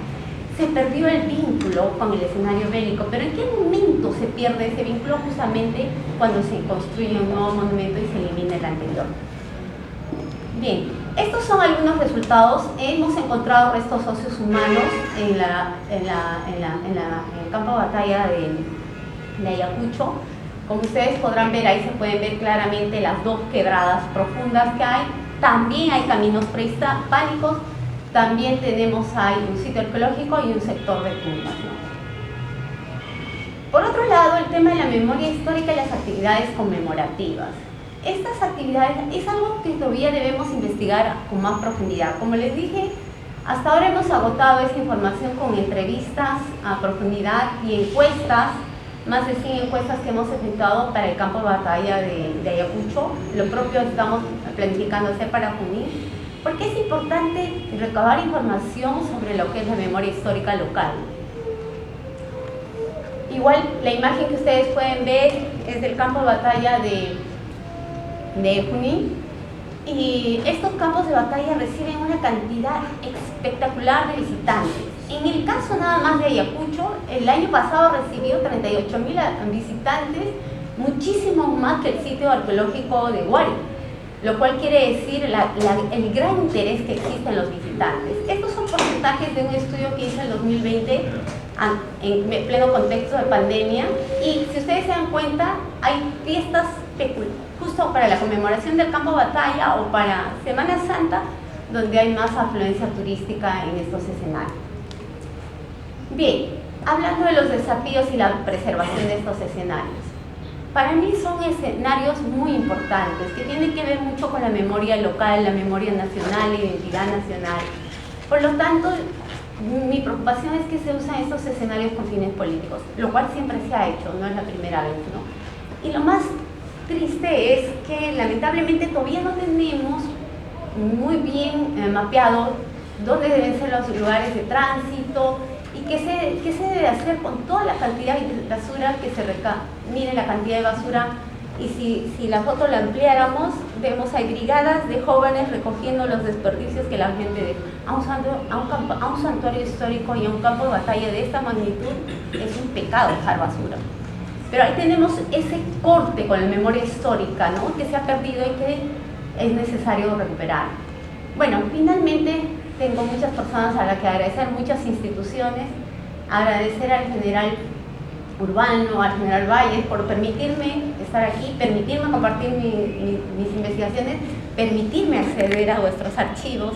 Se perdió el vínculo con el escenario bélico, pero ¿en qué momento se pierde ese vínculo? Justamente cuando se construye un nuevo monumento y se elimina el anterior. Bien, estos son algunos resultados. Hemos encontrado restos óseos humanos en el campo de batalla de Ayacucho. Como ustedes podrán ver, ahí se pueden ver claramente las 2 quebradas profundas que hay. También hay caminos prehispánicos. También tenemos ahí un sitio arqueológico y un sector de tumbas, ¿no? Por otro lado, el tema de la memoria histórica y las actividades conmemorativas. Estas actividades es algo que todavía debemos investigar con más profundidad. Como les dije, Hasta ahora hemos agotado esta información con entrevistas a profundidad y encuestas, más de 100 encuestas que hemos efectuado para el campo de batalla de Ayacucho. Lo propio estamos planificando hacer para Junín, porque es importante recabar información sobre lo que es la memoria histórica local. Igual, la imagen que ustedes pueden ver es del campo de batalla de Junín. Y estos campos de batalla reciben una cantidad espectacular de visitantes. En el caso nada más de Ayacucho, el año pasado recibió 38.000 visitantes, muchísimo más que el sitio arqueológico de Huari, lo cual quiere decir el gran interés que existe en los visitantes. Estos son porcentajes de un estudio que hice en 2020 en pleno contexto de pandemia, y si ustedes se dan cuenta, hay fiestas justo para la conmemoración del campo de batalla o para Semana Santa, donde hay más afluencia turística en estos escenarios. Bien, hablando de los desafíos y la preservación de estos escenarios, para mí son escenarios muy importantes que tienen que ver mucho con la memoria local, la memoria nacional, la identidad nacional. Por lo tanto, mi preocupación es que se usan estos escenarios con fines políticos, lo cual siempre se ha hecho, no es la primera vez, ¿no? Y lo más triste es que lamentablemente todavía no tenemos muy bien mapeado dónde deben ser los lugares de tránsito y qué se debe hacer con toda la cantidad de basura que se Miren la cantidad de basura, y si la foto la ampliáramos, vemos hay brigadas de jóvenes recogiendo los desperdicios que la gente deja. A un santuario histórico y a un campo de batalla de esta magnitud es un pecado dejar basura. Pero ahí tenemos ese corte con la memoria histórica, ¿no?, que se ha perdido y que es necesario recuperar. Bueno, finalmente tengo muchas personas a las que agradecer, muchas instituciones, agradecer al general Urbano, al general Valles por permitirme estar aquí, permitirme compartir mis investigaciones, permitirme acceder a vuestros archivos.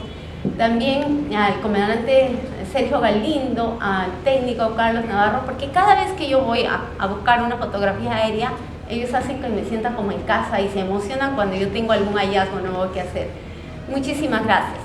También al comandante Sergio Galindo, al técnico Carlos Navarro, porque cada vez que yo voy a buscar una fotografía aérea, ellos hacen que me sienta como en casa y se emocionan cuando yo tengo algún hallazgo nuevo que hacer. Muchísimas gracias.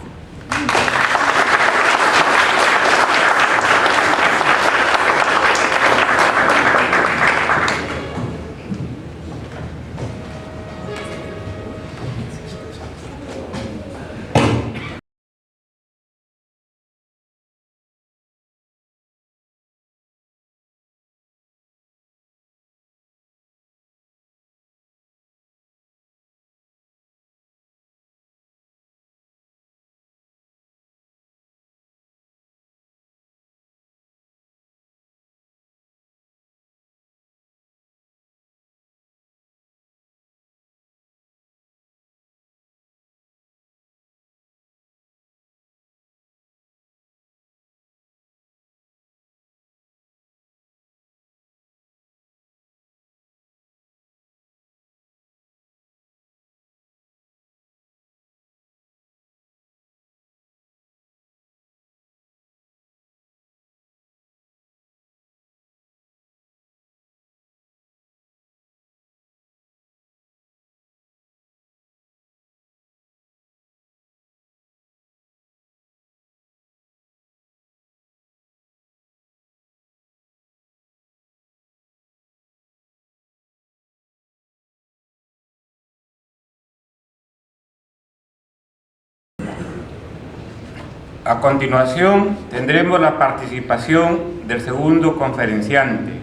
A continuación, tendremos la participación del segundo conferenciante,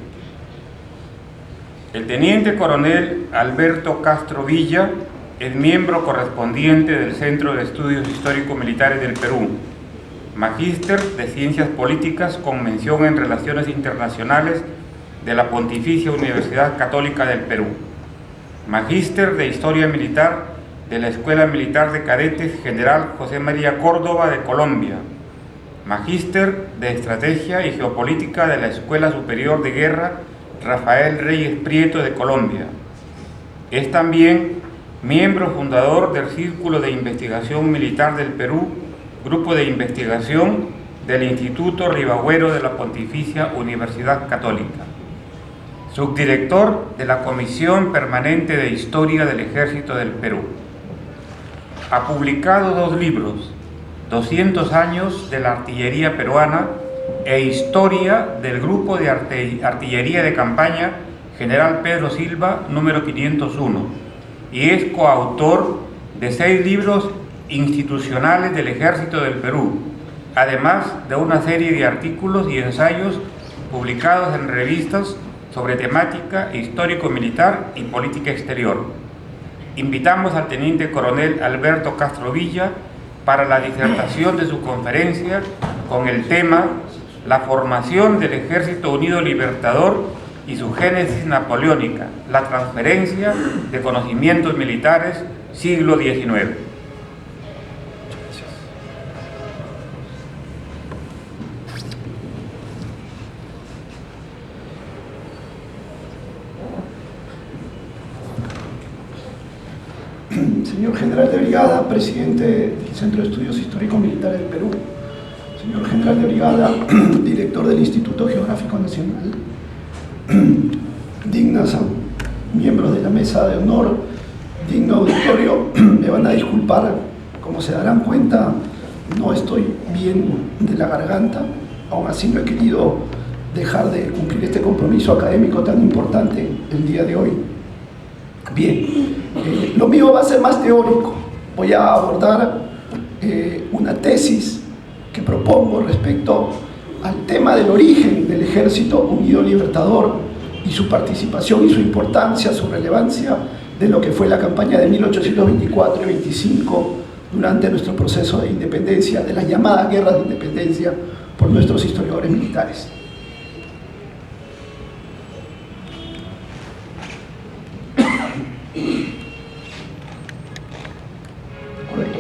el teniente coronel Alberto Castro Villa, es miembro correspondiente del Centro de Estudios Histórico-Militares del Perú, magíster de Ciencias Políticas con mención en Relaciones Internacionales de la Pontificia Universidad Católica del Perú, magíster de Historia Militar de la Escuela Militar de Cadetes General José María Córdoba de Colombia, magíster de Estrategia y Geopolítica de la Escuela Superior de Guerra Rafael Reyes Prieto de Colombia. Es también miembro fundador del Círculo de Investigación Militar del Perú, grupo de investigación del Instituto Ribagüero de la Pontificia Universidad Católica, subdirector de la Comisión Permanente de Historia del Ejército del Perú. Ha publicado 2 libros, 200 años de la artillería peruana e historia del Grupo de Artillería de Campaña General Pedro Silva, número 501, y es coautor de 6 libros institucionales del Ejército del Perú, además de una serie de artículos y ensayos publicados en revistas sobre temática histórico-militar y política exterior. Invitamos al Teniente Coronel Alberto Castro Villa para la disertación de su conferencia con el tema La formación del Ejército Unido Libertador y su génesis napoleónica, la transferencia de conocimientos militares, siglo XIX. Señor General de Brigada, presidente del Centro de Estudios Histórico-Militares del Perú, señor General de Brigada, director del Instituto Geográfico Nacional, dignas miembros de la mesa de honor, digno auditorio, me van a disculpar, como se darán cuenta, no estoy bien de la garganta, aún así no he querido dejar de cumplir este compromiso académico tan importante el día de hoy. Bien, lo mío va a ser más teórico. Voy a abordar una tesis que propongo respecto al tema del origen del Ejército Unido Libertador y su participación y su importancia, su relevancia de lo que fue la campaña de 1824 y 25 durante nuestro proceso de independencia, de las llamadas guerras de independencia por nuestros historiadores militares.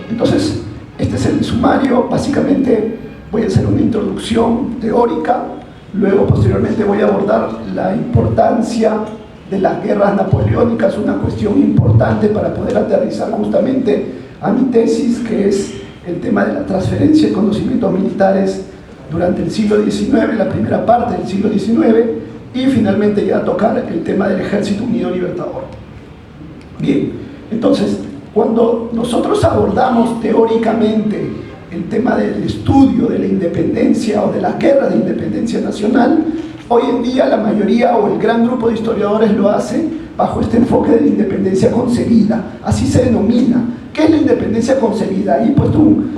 Entonces, este es el sumario. Básicamente voy a hacer una introducción teórica, luego posteriormente voy a abordar la importancia de las guerras napoleónicas, una cuestión importante para poder aterrizar justamente a mi tesis, que es el tema de la transferencia de conocimientos militares durante el siglo XIX, la primera parte del siglo XIX, y finalmente ya tocar el tema del Ejército Unido Libertador. Bien, entonces, cuando nosotros abordamos teóricamente el tema del estudio de la independencia o de la guerra de independencia nacional, hoy en día la mayoría o el gran grupo de historiadores lo hace bajo este enfoque de la independencia concebida, así se denomina. ¿Qué es la independencia concebida? Ahí he puesto un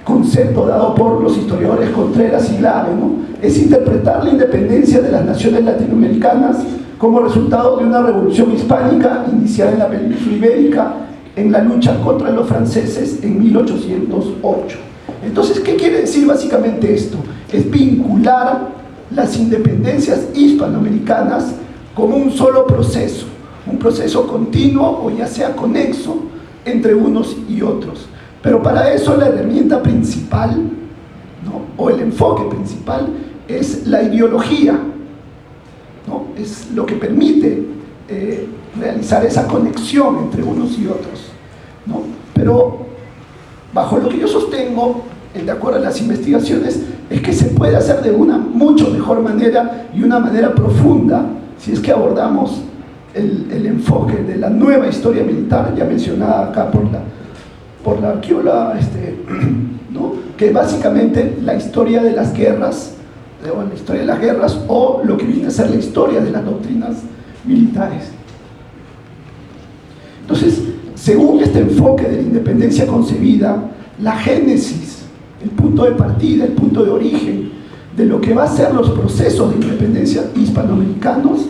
concepto dado por los historiadores Contreras y Glave, ¿no? Es interpretar la independencia de las naciones latinoamericanas como resultado de una revolución hispánica iniciada en la península ibérica en la lucha contra los franceses en 1808. Entonces, ¿qué quiere decir básicamente esto? Es vincular las independencias hispanoamericanas como un solo proceso, un proceso continuo o ya sea conexo entre unos y otros. Pero para eso la herramienta principal, ¿no?, o el enfoque principal es la ideología, ¿no? Es lo que permite realizar esa conexión entre unos y otros, ¿no? Pero bajo lo que yo sostengo, de acuerdo a las investigaciones, es que se puede hacer de una mucho mejor manera y una manera profunda si es que abordamos el enfoque de la nueva historia militar, ya mencionada acá por la arqueóloga, ¿no?, que es básicamente la historia de las guerras, o lo que viene a ser la historia de las doctrinas militares. Entonces, según este enfoque de la independencia concebida, la génesis, el punto de partida, el punto de origen de lo que va a ser los procesos de independencia hispanoamericanos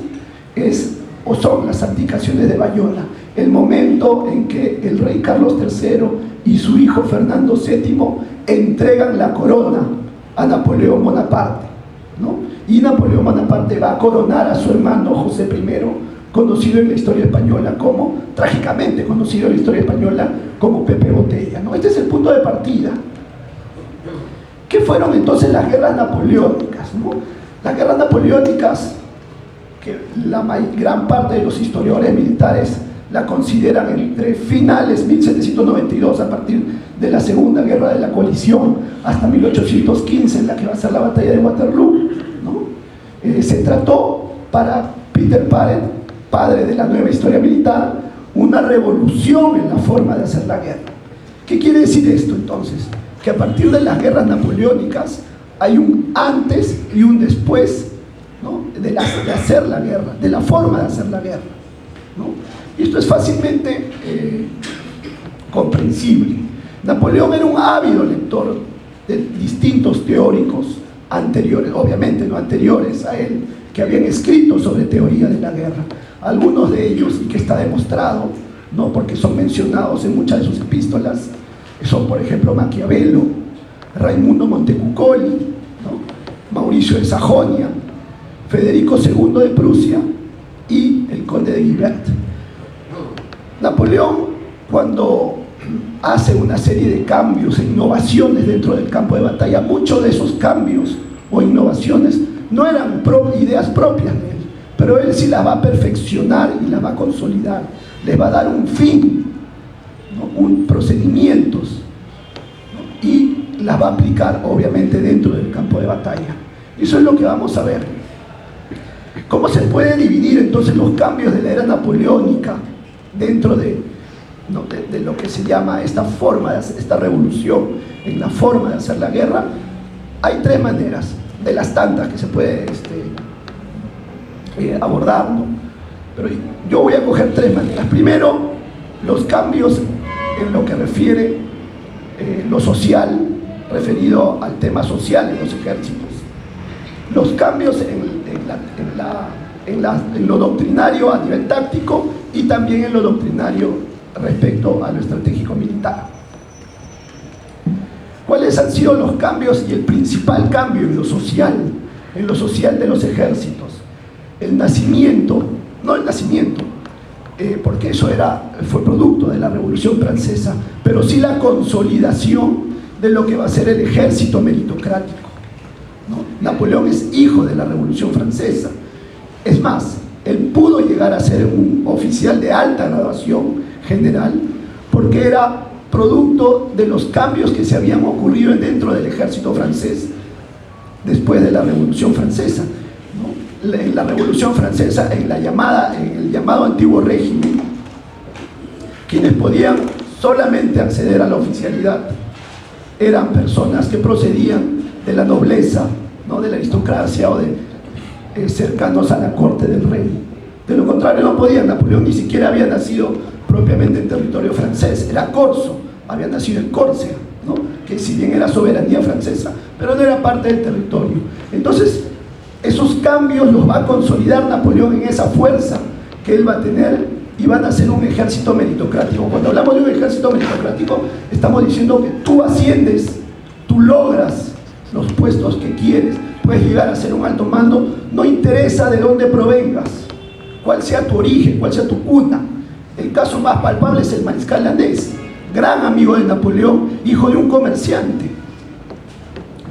son las abdicaciones de Bayona, el momento en que el rey Carlos III y su hijo Fernando VII entregan la corona a Napoleón Bonaparte, ¿no? Y Napoleón Bonaparte va a coronar a su hermano José I, conocido en la historia española como, trágicamente conocido en la historia española como Pepe Botella, ¿no? Este es el punto de partida. ¿Qué fueron entonces las guerras napoleónicas, ¿no? Las guerras napoleónicas, que la gran parte de los historiadores militares la consideran entre finales 1792, a partir de la Segunda Guerra de la Coalición, hasta 1815, en la que va a ser la batalla de Waterloo, ¿no? Se trató para Peter Parent, padre de la nueva historia militar, una revolución en la forma de hacer la guerra. ¿Qué quiere decir esto entonces? que a partir de las guerras napoleónicas hay un antes y un después, ¿no?, de hacer la guerra, de la forma de hacer la guerra, ¿no? Y esto es fácilmente comprensible. Napoleón era un ávido lector de distintos teóricos anteriores, obviamente no anteriores a él, que habían escrito sobre teoría de la guerra. Algunos de ellos, y que está demostrado, ¿no?, porque son mencionados en muchas de sus epístolas, son por ejemplo Maquiavelo, Raimundo Montecuccoli, ¿no?, Mauricio de Sajonia, Federico II de Prusia y el conde de Guibert. Napoleón, cuando hace una serie de cambios e innovaciones dentro del campo de batalla, muchos de esos cambios o innovaciones no eran ideas propias de él, pero él sí las va a perfeccionar y las va a consolidar, les va a dar un fin, ¿no?, procedimientos, ¿no?, y las va a aplicar obviamente dentro del campo de batalla. Eso es lo que vamos a ver. ¿Cómo se puede dividir entonces los cambios de la era napoleónica dentro de lo que se llama esta forma de hacer, esta revolución en la forma de hacer la guerra? Hay tres maneras, de las tantas que se puede abordar, ¿no? Pero yo voy a coger tres maneras. Primero, los cambios en lo que refiere lo social, referido al tema social en los ejércitos. Los cambios en lo doctrinario a nivel táctico y también en lo doctrinario respecto a lo estratégico militar. ¿Cuáles han sido los cambios y el principal cambio en lo social de los ejércitos? El nacimiento, no el nacimiento, porque eso fue producto de la Revolución Francesa, pero sí la consolidación de lo que va a ser el ejército meritocrático, ¿no? Napoleón es hijo de la Revolución Francesa. Es más, él pudo llegar a ser un oficial de alta graduación general porque era producto de los cambios que se habían ocurrido dentro del ejército francés después de la Revolución Francesa, ¿no? En la Revolución Francesa, en el llamado antiguo régimen, quienes podían solamente acceder a la oficialidad eran personas que procedían de la nobleza, ¿no?, de la aristocracia o de cercanos a la corte del rey. De lo contrario no podían. Napoleón ni siquiera había nacido propiamente en territorio francés, era corso, había nacido en Córcega, ¿no?, que si bien era soberanía francesa, pero no era parte del territorio. Entonces, esos cambios los va a consolidar Napoleón en esa fuerza que él va a tener y van a ser un ejército meritocrático. Cuando hablamos de un ejército meritocrático, estamos diciendo que tú asciendes, tú logras los puestos que quieres, puedes llegar a ser un alto mando, no interesa de dónde provengas, cuál sea tu origen, cuál sea tu cuna. El caso más palpable es el mariscal Lannes, gran amigo de Napoleón, hijo de un comerciante.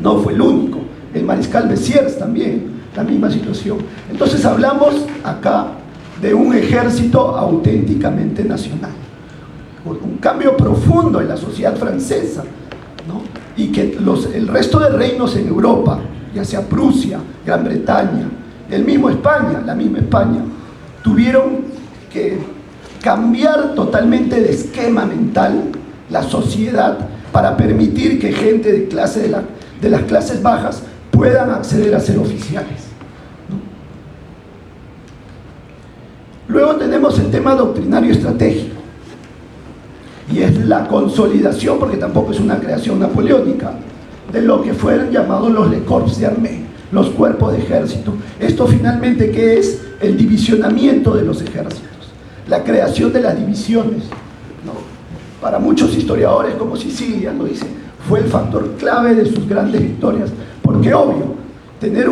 No fue el único, el mariscal Bessières también, la misma situación. Entonces hablamos acá de un ejército auténticamente nacional, un cambio profundo en la sociedad francesa, ¿no? Y que el resto de reinos en Europa, ya sea Prusia, Gran Bretaña, el mismo España, la misma España, tuvieron que cambiar totalmente de esquema mental la sociedad para permitir que gente de las clases bajas puedan acceder a ser oficiales, ¿no? Luego tenemos el tema doctrinario estratégico, y es la consolidación, porque tampoco es una creación napoleónica, de lo que fueron llamados los Le Corps d'Armée, los cuerpos de ejército. Esto finalmente, ¿qué es? El divisionamiento de los ejércitos, la creación de las divisiones, ¿no? Para muchos historiadores, como Sicilia lo dice, fue el factor clave de sus grandes victorias, porque obvio, tener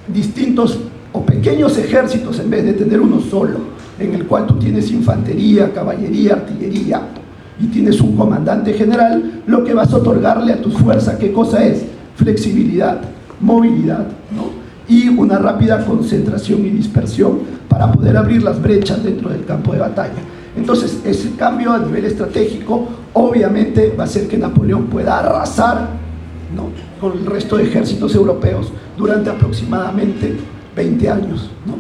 distintos o pequeños ejércitos en vez de tener uno solo, en el cual tú tienes infantería, caballería, artillería y tienes un comandante general, lo que vas a otorgarle a tus fuerzas, ¿qué cosa es? Flexibilidad, movilidad, ¿no? Y una rápida concentración y dispersión para poder abrir las brechas dentro del campo de batalla. Entonces, ese cambio a nivel estratégico obviamente va a hacer que Napoleón pueda arrasar, ¿no?, con el resto de ejércitos europeos durante aproximadamente 20 años, ¿no?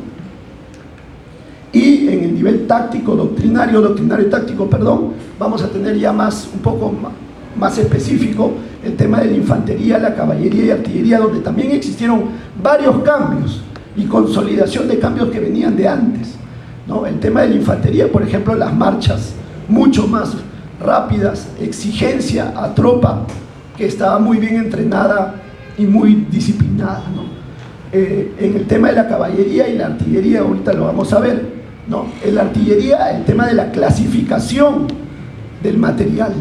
Y en el nivel táctico, doctrinario y táctico, perdón, vamos a tener ya un poco más específico, el tema de la infantería, la caballería y artillería, donde también existieron varios cambios y consolidación de cambios que venían de antes, ¿no? El tema de la infantería, por ejemplo, las marchas mucho más rápidas, exigencia a tropa que estaba muy bien entrenada y muy disciplinada, ¿no? En el tema de la caballería y la artillería, ahorita lo vamos a ver, ¿no? En la artillería, el tema de la clasificación del material,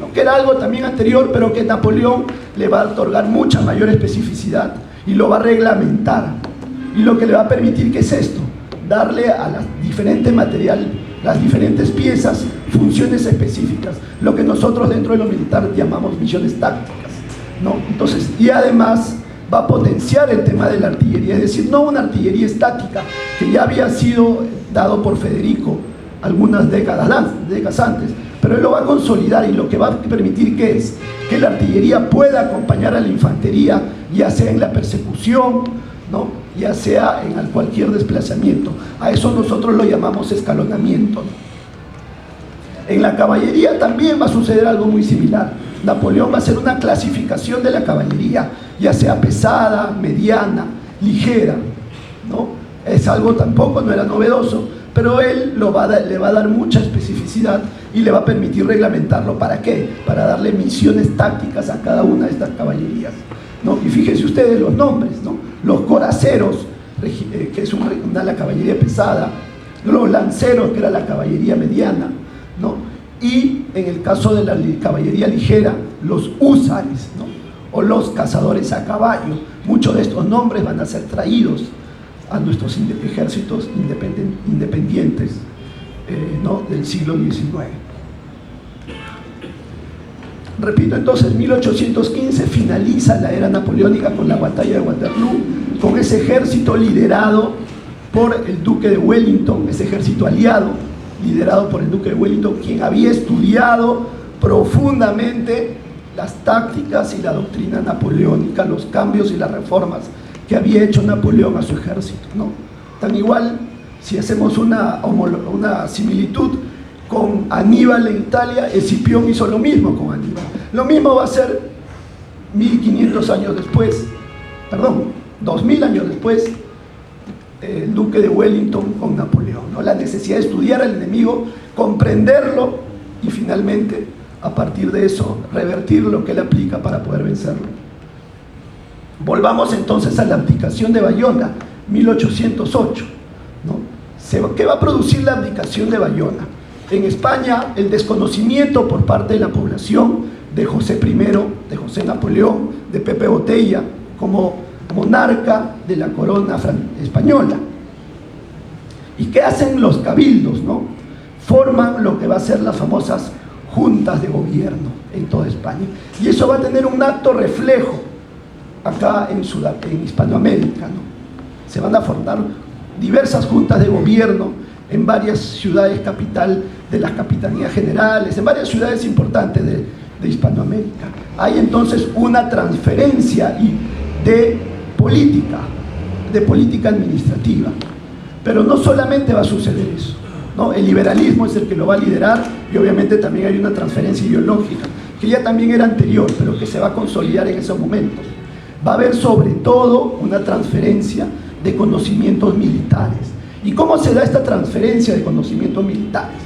¿no? Que era algo también anterior, pero que Napoleón le va a otorgar mucha mayor especificidad y lo va a reglamentar. Y lo que le va a permitir, ¿qué es esto? Darle a las diferentes material, las diferentes piezas, funciones específicas, lo que nosotros dentro de lo militar llamamos misiones tácticas, ¿no? Entonces, y además va a potenciar el tema de la artillería, es decir, no una artillería estática que ya había sido dado por Federico algunas décadas antes, pero él lo va a consolidar y lo que va a permitir que es que la artillería pueda acompañar a la infantería, ya sea en la persecución, ¿no? Ya sea en cualquier desplazamiento. A eso nosotros lo llamamos escalonamiento, ¿no? En la caballería también va a suceder algo muy similar. Napoleón va a hacer una clasificación de la caballería, ya sea pesada, mediana, ligera, ¿no? Es algo tampoco, no era novedoso, pero él le va a dar mucha especificidad y le va a permitir reglamentarlo. ¿Para qué? Para darle misiones tácticas a cada una de estas caballerías, ¿no? Y fíjense ustedes los nombres, ¿no? Los coraceros, que es la caballería pesada, los lanceros, que era la caballería mediana, ¿no? Y en el caso de la caballería ligera, los húsares, ¿no? O los cazadores a caballo. Muchos de estos nombres van a ser traídos a nuestros ejércitos independientes, ¿no? Del siglo XIX. Repito, entonces, 1815 finaliza la era napoleónica con la batalla de Waterloo, con ese ejército liderado por el duque de Wellington, ese ejército aliado liderado por el duque de Wellington, quien había estudiado profundamente las tácticas y la doctrina napoleónica, los cambios y las reformas que había hecho Napoleón a su ejército, ¿no? Tan igual, si hacemos una similitud con Aníbal en Italia, Escipión hizo lo mismo con Aníbal. Lo mismo va a ser 1500 años después, perdón, 2000 años después, el duque de Wellington con Napoleón, ¿no? La necesidad de estudiar al enemigo, comprenderlo y finalmente, a partir de eso, revertir lo que él aplica para poder vencerlo. Volvamos entonces a la abdicación de Bayona, 1808, ¿no? ¿Qué va a producir la abdicación de Bayona? En España, el desconocimiento por parte de la población de José I, de José Napoleón, de Pepe Botella, como monarca de la corona española. ¿Y qué hacen los cabildos, no? Forman lo que va a ser las famosas juntas de gobierno en toda España. Y eso va a tener un acto reflejo acá en Hispanoamérica, ¿no? Se van a formar diversas juntas de gobierno en varias ciudades capital de las capitanías generales, en varias ciudades importantes de Hispanoamérica. Hay entonces una transferencia de política administrativa. Pero no solamente va a suceder eso, ¿no? El liberalismo es el que lo va a liderar y obviamente también hay una transferencia ideológica, que ya también era anterior, pero que se va a consolidar en esos momentos. Va a haber sobre todo una transferencia de conocimientos militares. ¿Y cómo se da esta transferencia de conocimientos militares,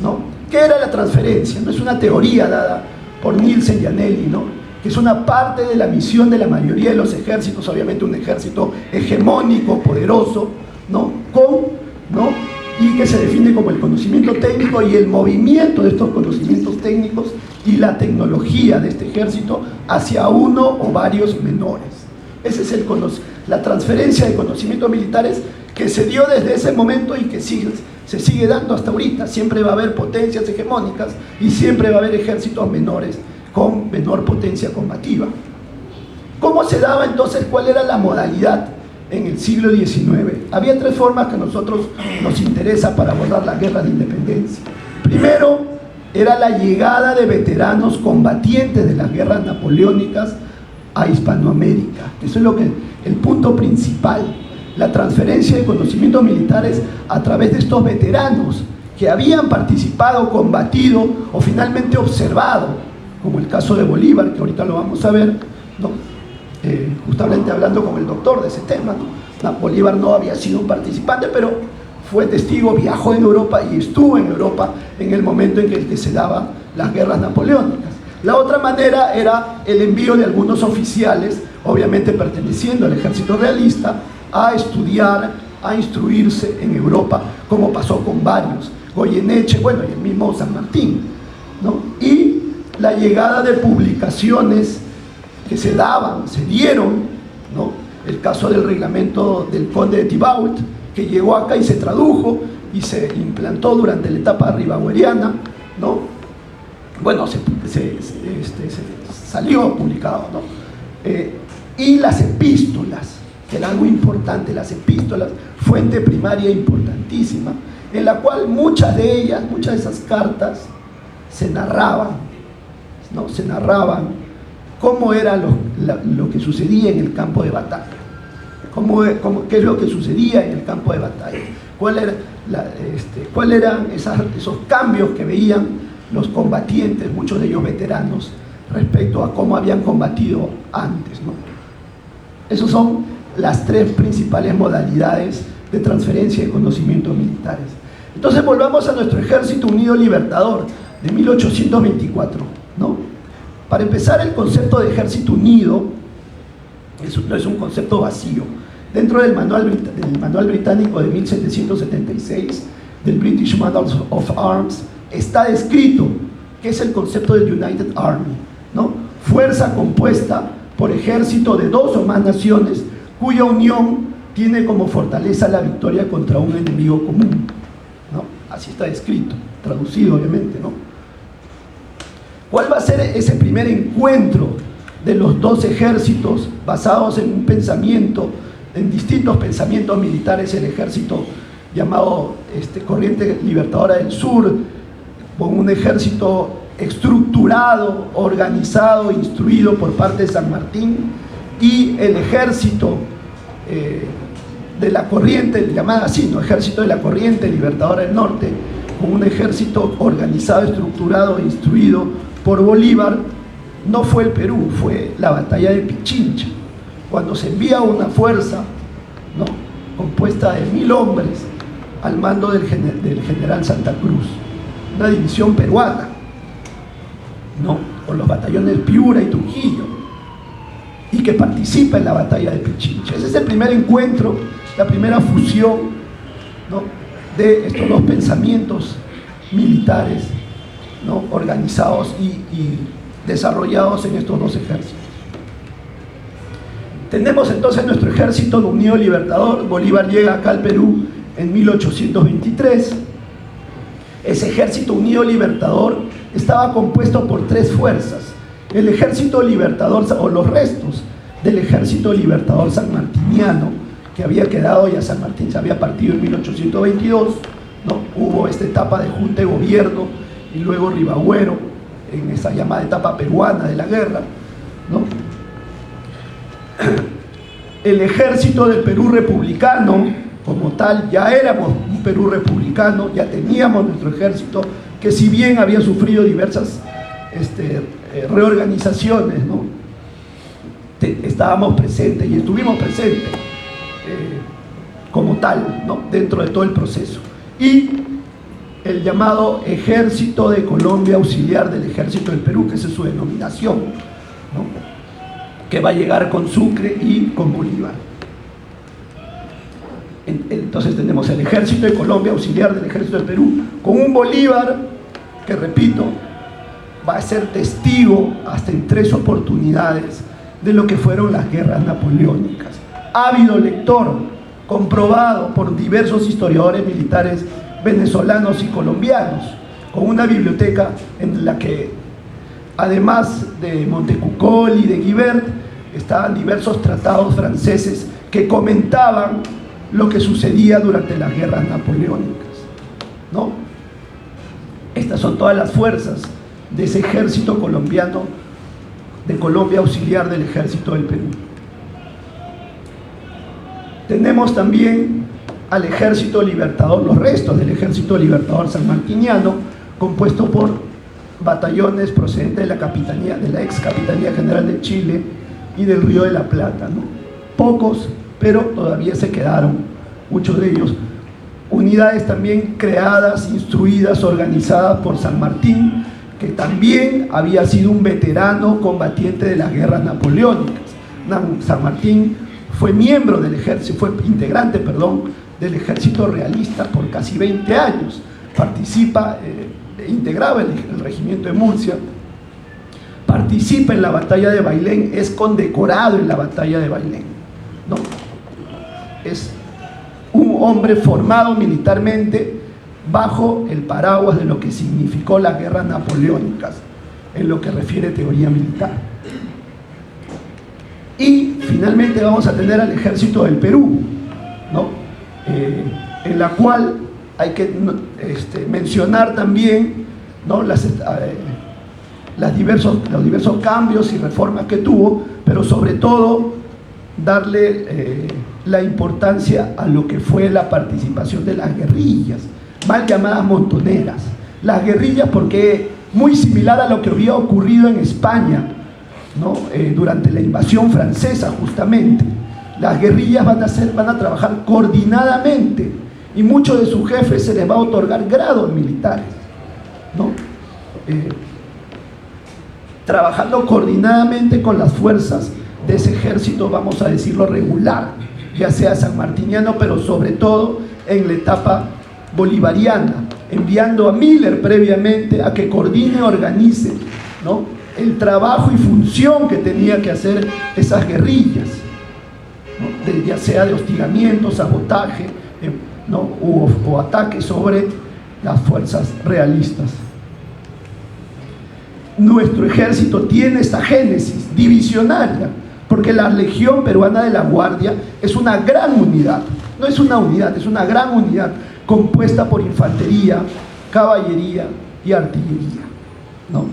¿no? ¿Qué era la transferencia? No es una teoría dada por Nielsen y Anelli, ¿no? Que es una parte de la misión de la mayoría de los ejércitos, obviamente un ejército hegemónico, poderoso, ¿no? Y que se define como el conocimiento técnico y el movimiento de estos conocimientos técnicos y la tecnología de este ejército hacia uno o varios menores. Esa es la transferencia de conocimientos militares que se dio desde ese momento y que se sigue dando hasta ahorita. Siempre va a haber potencias hegemónicas y siempre va a haber ejércitos menores con menor potencia combativa. ¿Cómo se daba entonces? ¿Cuál era la modalidad en el siglo XIX? Había tres formas que a nosotros nos interesa para abordar la guerra de independencia. Primero, era la llegada de veteranos combatientes de las guerras napoleónicas a Hispanoamérica. Eso es el punto principal, la transferencia de conocimientos militares a través de estos veteranos que habían participado, combatido o finalmente observado como el caso de Bolívar, que ahorita lo vamos a ver, ¿no? Justamente hablando con el doctor de ese tema, ¿no? Bolívar no había sido un participante, pero fue testigo, viajó en Europa y estuvo en Europa en el momento en que se daban las guerras napoleónicas. La otra manera era el envío de algunos oficiales, obviamente perteneciendo al ejército realista, a estudiar, a instruirse en Europa, como pasó con varios, Goyeneche, bueno, y el mismo San Martín, ¿no? Y la llegada de publicaciones que se dieron, ¿no? El caso del reglamento del conde de Thibaut, que llegó acá y se tradujo y se implantó durante la etapa ribagüeriana, ¿no? Bueno, salió publicado, ¿no? Y las epístolas, que era algo importante, las epístolas, fuente primaria importantísima, en la cual muchas de esas cartas se narraban, ¿no? Se narraban cómo era lo que sucedía en el campo de batalla, qué es lo que sucedía en el campo de batalla, cuáles eran esos cambios que veían los combatientes, muchos de ellos veteranos, respecto a cómo habían combatido antes, ¿no? Esas son las tres principales modalidades de transferencia de conocimientos militares. Entonces volvamos a nuestro Ejército Unido Libertador de 1824, ¿no? Para empezar, el concepto de Ejército Unido no es un concepto vacío. Dentro del manual británico de 1776, del British Manual of Arms, está descrito qué es el concepto del United Army, ¿no? Fuerza compuesta por ejército de dos o más naciones cuya unión tiene como fortaleza la victoria contra un enemigo común, ¿no? Así está descrito, traducido obviamente, ¿no? ¿Cuál va a ser ese primer encuentro de los dos ejércitos basados en un pensamiento, en distintos pensamientos militares? El ejército llamado Corriente Libertadora del Sur, con un ejército estructurado, organizado, instruido por parte de San Martín, y el ejército de la corriente, llamada así, ¿no? Ejército de la Corriente Libertadora del Norte, con un ejército organizado, estructurado e instruido por Bolívar. No fue el Perú, fue la batalla de Pichincha, cuando se envía una fuerza, ¿no? Compuesta de 1000 hombres al mando del general Santa Cruz, una división peruana, ¿no? Con los batallones Piura y Trujillo, y que participa en la batalla de Pichincha. Ese es el primer encuentro, la primera fusión, ¿no? De estos dos pensamientos militares, ¿no? Organizados y desarrollados en estos dos ejércitos. Tenemos entonces nuestro Ejército Unido Libertador. Bolívar llega acá al Perú en 1823. Ese Ejército Unido Libertador estaba compuesto por tres fuerzas: el Ejército Libertador, o los restos del Ejército Libertador sanmartiniano, que había quedado, ya San Martín se había partido en 1822, ¿no? Hubo esta etapa de junta de gobierno y luego Ribagüero en esa llamada etapa peruana de la guerra, ¿no? El ejército del Perú republicano, como tal, ya éramos un Perú republicano, ya teníamos nuestro ejército, que si bien había sufrido diversas reorganizaciones, ¿no? Estábamos presentes y estuvimos presentes como tal, ¿no? Dentro de todo el proceso. Y el llamado Ejército de Colombia Auxiliar del Ejército del Perú, que esa es su denominación, ¿no? Que va a llegar con Sucre y con Bolívar. Entonces tenemos el Ejército de Colombia Auxiliar del Ejército del Perú, con un Bolívar que, repito, va a ser testigo hasta en 3 oportunidades de lo que fueron las guerras napoleónicas. Ávido lector, comprobado por diversos historiadores militares venezolanos y colombianos, con una biblioteca en la que, además de Montecuccol y de Guibert, estaban diversos tratados franceses que comentaban lo que sucedía durante las guerras napoleónicas, ¿no? Estas son todas las fuerzas de ese ejército colombiano de Colombia Auxiliar del Ejército del Perú. Tenemos también al Ejército Libertador, los restos del Ejército Libertador sanmartiniano, compuesto por batallones procedentes de la capitanía, de la ex Capitanía General de Chile y del Río de la Plata, ¿no? Pocos, pero todavía se quedaron, muchos de ellos. Unidades también creadas, instruidas, organizadas por San Martín, que también había sido un veterano combatiente de las guerras napoleónicas. San Martín fue miembro del ejército, fue integrante, perdón, del ejército realista por casi 20 años. Integraba el regimiento de Murcia, participa en la batalla de Bailén, es condecorado en la batalla de Bailén, ¿no? Es un hombre formado militarmente bajo el paraguas de lo que significó las guerras napoleónicas en lo que refiere a teoría militar. Y finalmente vamos a tener al ejército del Perú, ¿no? En la cual hay que mencionar también, ¿no? los diversos cambios y reformas que tuvo, pero sobre todo darle la importancia a lo que fue la participación de las guerrillas, mal llamadas montoneras. Las guerrillas porque muy similar a lo que había ocurrido en España, ¿no? Durante la invasión francesa justamente. Las guerrillas van a trabajar coordinadamente y muchos de sus jefes se les va a otorgar grados militares, ¿no? Trabajando coordinadamente con las fuerzas de ese ejército, vamos a decirlo, regular, ya sea sanmartiniano, pero sobre todo en la etapa bolivariana, enviando a Miller previamente a que coordine y organice, ¿no? El trabajo y función que tenía que hacer esas guerrillas, ¿no? Ya sea de hostigamiento, sabotaje, ¿no? o ataque sobre las fuerzas realistas. Nuestro ejército tiene esta génesis divisionaria, porque la Legión Peruana de la Guardia es una gran unidad, no es una unidad, es una gran unidad compuesta por infantería, caballería y artillería, ¿no?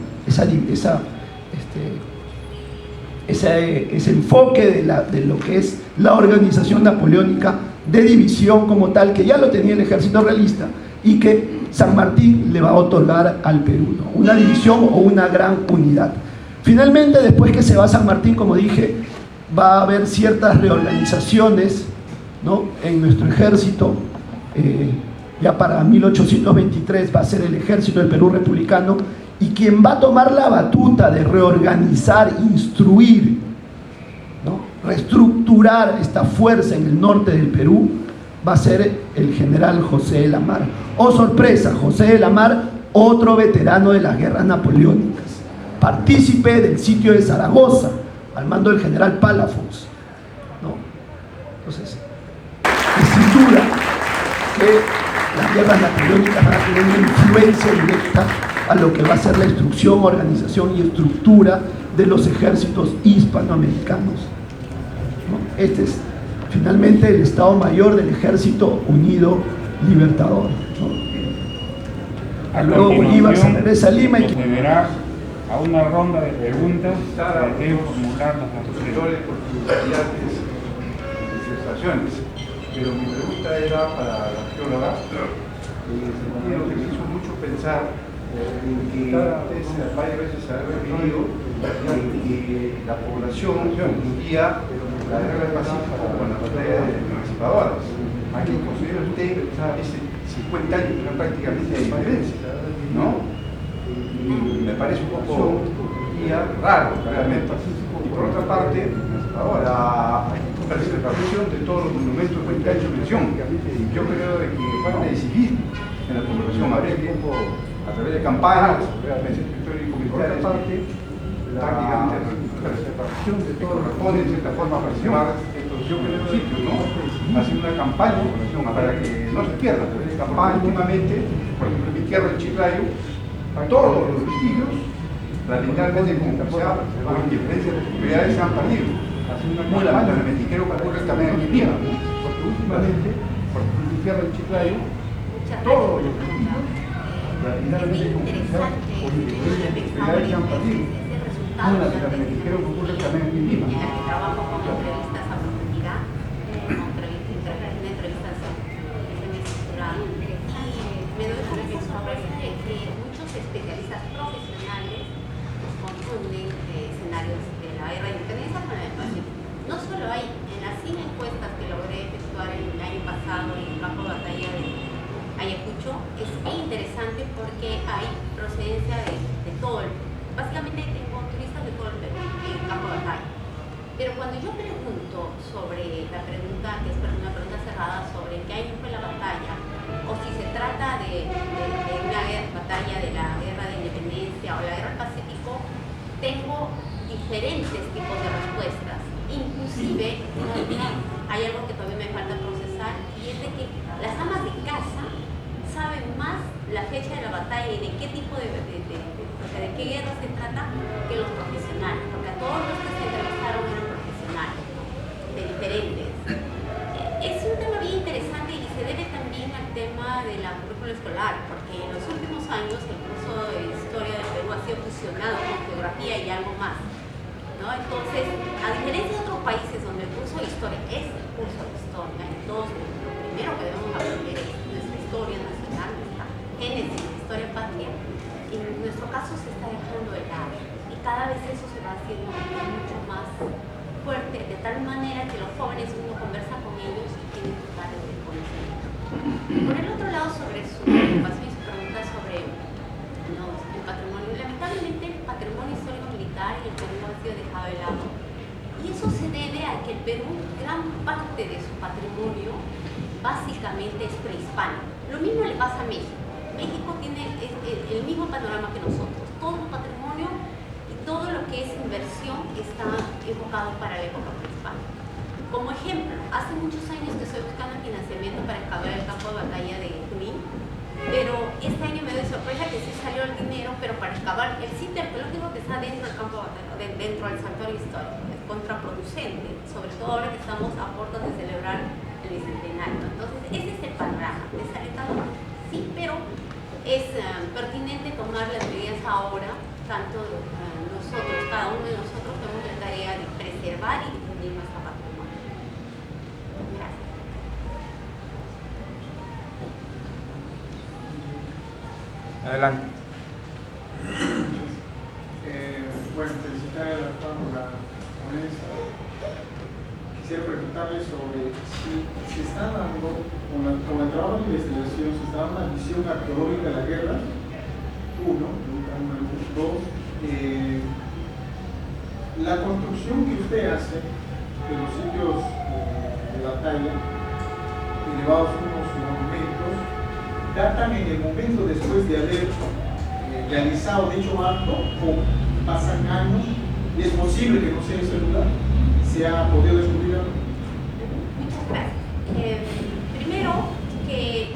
Ese enfoque de lo que es la organización napoleónica de división como tal, que ya lo tenía el ejército realista y que San Martín le va a otorgar al Perú, ¿no? Una división o una gran unidad. Finalmente, después que se va San Martín, como dije, va a haber ciertas reorganizaciones, ¿no? En nuestro ejército. Ya para 1823 va a ser el ejército del Perú republicano, y quien va a tomar la batuta de reorganizar, instruir, ¿no? Reestructurar esta fuerza en el norte del Perú va a ser el general José de la Mar. Oh sorpresa, José de la Mar, otro veterano de las guerras napoleónicas, partícipe del sitio de Zaragoza al mando del general Palafox, ¿no? Entonces, sin duda que las guerras napoleónicas van a tener una influencia directa a lo que va a ser la instrucción, organización y estructura de los ejércitos hispanoamericanos, ¿no? Este es finalmente el Estado Mayor del Ejército Unido Libertador, ¿no? Luego Bolívar se regresa a Lima y procederá a una ronda de preguntas que deben formular los asesores por sus brillantes disertaciones. Pero mi pregunta era para la arqueóloga, en el sentido que me hizo mucho pensar en que ustedes varias veces se han referido en que la población incluía la guerra pacífica con la batalla de emancipadoras. Aquí considera usted ese 50 años que era prácticamente de diferencia, ¿no? Y me parece un poco raro realmente. Y por otra parte, la preservación de todos los monumentos que usted ha hecho mención. Yo creo de que falta de civismo en la población, habría que a través de campañas, y por otra parte, prácticamente la preservación de todo lo que corresponde en cierta forma a preservar estos sitios, ¿no? Hacer una campaña para que no se pierda. Campaña últimamente, por ejemplo, en mi tierra, en Chiclayo, todos los vestigios, lamentablemente, como se ha, por diferencia de propiedades, se han perdido. Muy lamentablemente, y creo que ocurre también en mi tierra, porque últimamente, por ejemplo, en mi tierra, en Chiclayo, todos los vestigios, lamentablemente, como se ha, por diferencia de propiedades, se han perdido. Muy lamentablemente, creo que ocurre también en mi Lima. Trabajo con entrevistas a profundidad, entrevistas semi-estructuradas. Me doy cuenta que muchos especialistas profesionales confunden escenarios de la guerra de independencia con el Pacífico. No solo hay, en las 100 encuestas que logré efectuar el año pasado en el campo de batalla de Ayacucho, es bien interesante porque hay procedencia de todo el Perú. Básicamente tengo turistas de todo el Perú en el campo de batalla. Pero cuando yo pregunto sobre la pregunta, que es una pregunta cerrada, sobre qué año fue la batalla, o si se trata de una batalla de la guerra de independencia o la guerra del Pacífico, tengo diferentes tipos de respuestas. Inclusive, hay algo que todavía me falta procesar, y es de que las amas de casa saben más la fecha de la batalla y de qué tipo de qué guerra se trata que los profesionales, porque a todos los que se entrevistaron eran profesionales, ¿no? De diferentes. Es un tema bien interesante y se debe también al tema de la currícula escolar, porque en los últimos años el curso de Historia del Perú ha sido fusionado con Geografía y algo más, ¿no? Entonces, a diferencia de otros países donde el curso de Historia es el curso de Historia, entonces lo primero que debemos aprender es nuestra historia nacional, nuestra génesis, historia patria. En nuestro caso se está dejando de lado y cada vez eso se va haciendo mucho más fuerte, de tal manera que los jóvenes, uno conversa con ellos y tienen totales de conocimiento. Por el otro lado, sobre su preocupación y su pregunta sobre el patrimonio, lamentablemente el patrimonio histórico militar y el Perú ha sido dejado de lado, y eso se debe a que el Perú, gran parte de su patrimonio básicamente es prehispánico. Lo mismo le pasa a México. México tiene el mismo panorama que nosotros. Todo el patrimonio y todo lo que es inversión está enfocado para la época prehispánica. Como ejemplo, hace muchos años que estoy buscando financiamiento para excavar el campo de batalla de Junín, pero este año me doy sorpresa que sí salió el dinero, pero para excavar el sitio arqueológico que está dentro del campo de batalla, dentro del santuario histórico. Es contraproducente, sobre todo ahora que estamos a puertas de celebrar el bicentenario. Entonces, ese es el panorama. Desalentador, sí, pero es pertinente tomar las medidas ahora, tanto nosotros, cada uno de nosotros tenemos la tarea de preservar y difundir nuestro patrimonio. Gracias. Adelante. Bueno, felicitar a la ponencia. Quisiera preguntarle sobre si se está dando, con el trabajo de investigación, se está dando una visión arqueológica de la guerra. Uno, pregunta número dos, la construcción que usted hace de los sitios de batalla, elevados unos monumentos, datan en el momento después de haber realizado dicho acto o pasan años, y es posible que no sea ese lugar. ¿Se ha podido descubrir algo? Muchas gracias. Primero, que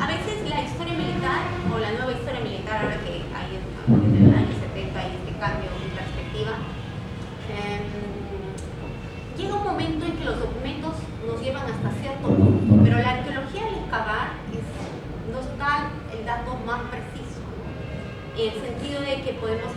a veces la historia militar o la nueva historia militar, ahora que hay desde el año 70 hay este cambio de perspectiva, llega un momento en que los documentos nos llevan hasta cierto punto, pero la arqueología al excavar nos da el dato más preciso, ¿no? En el sentido de que podemos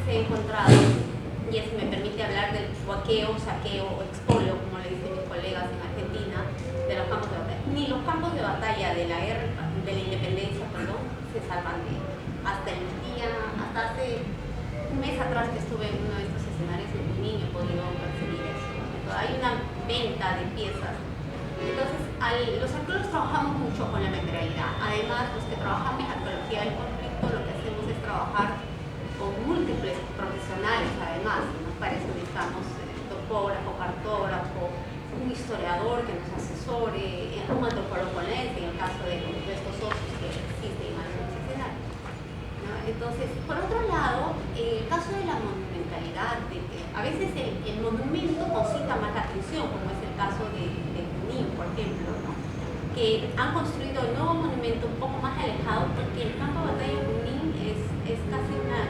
ser encontrados. Y si me permite hablar del huaqueo, saqueo o expolio, como le dicen mis colegas en Argentina, de los campos de batalla. Ni los campos de batalla de la guerra, de la independencia, perdón, se salvan de hasta hace un mes atrás que estuve en uno de estos escenarios en Junín, he podido percibir eso. Entonces, hay una venta de piezas. Entonces, los arqueólogos trabajamos mucho con la materialidad. Además, los que trabajamos en arqueología del conflicto, lo que hacemos es trabajar con múltiples profesionales, además, ¿no? Para eso necesitamos topógrafo, cartógrafo, un historiador que nos asesore, un antropólogo forense en el caso de estos socios que existen en algunos escenarios, ¿no? Entonces, por otro lado, en el caso de la monumentalidad, de que a veces el monumento concita más la atención, como es el caso de Junín, por ejemplo, ¿no? Que han construido un nuevo monumento un poco más alejado, porque el campo de batalla de Junín es casi una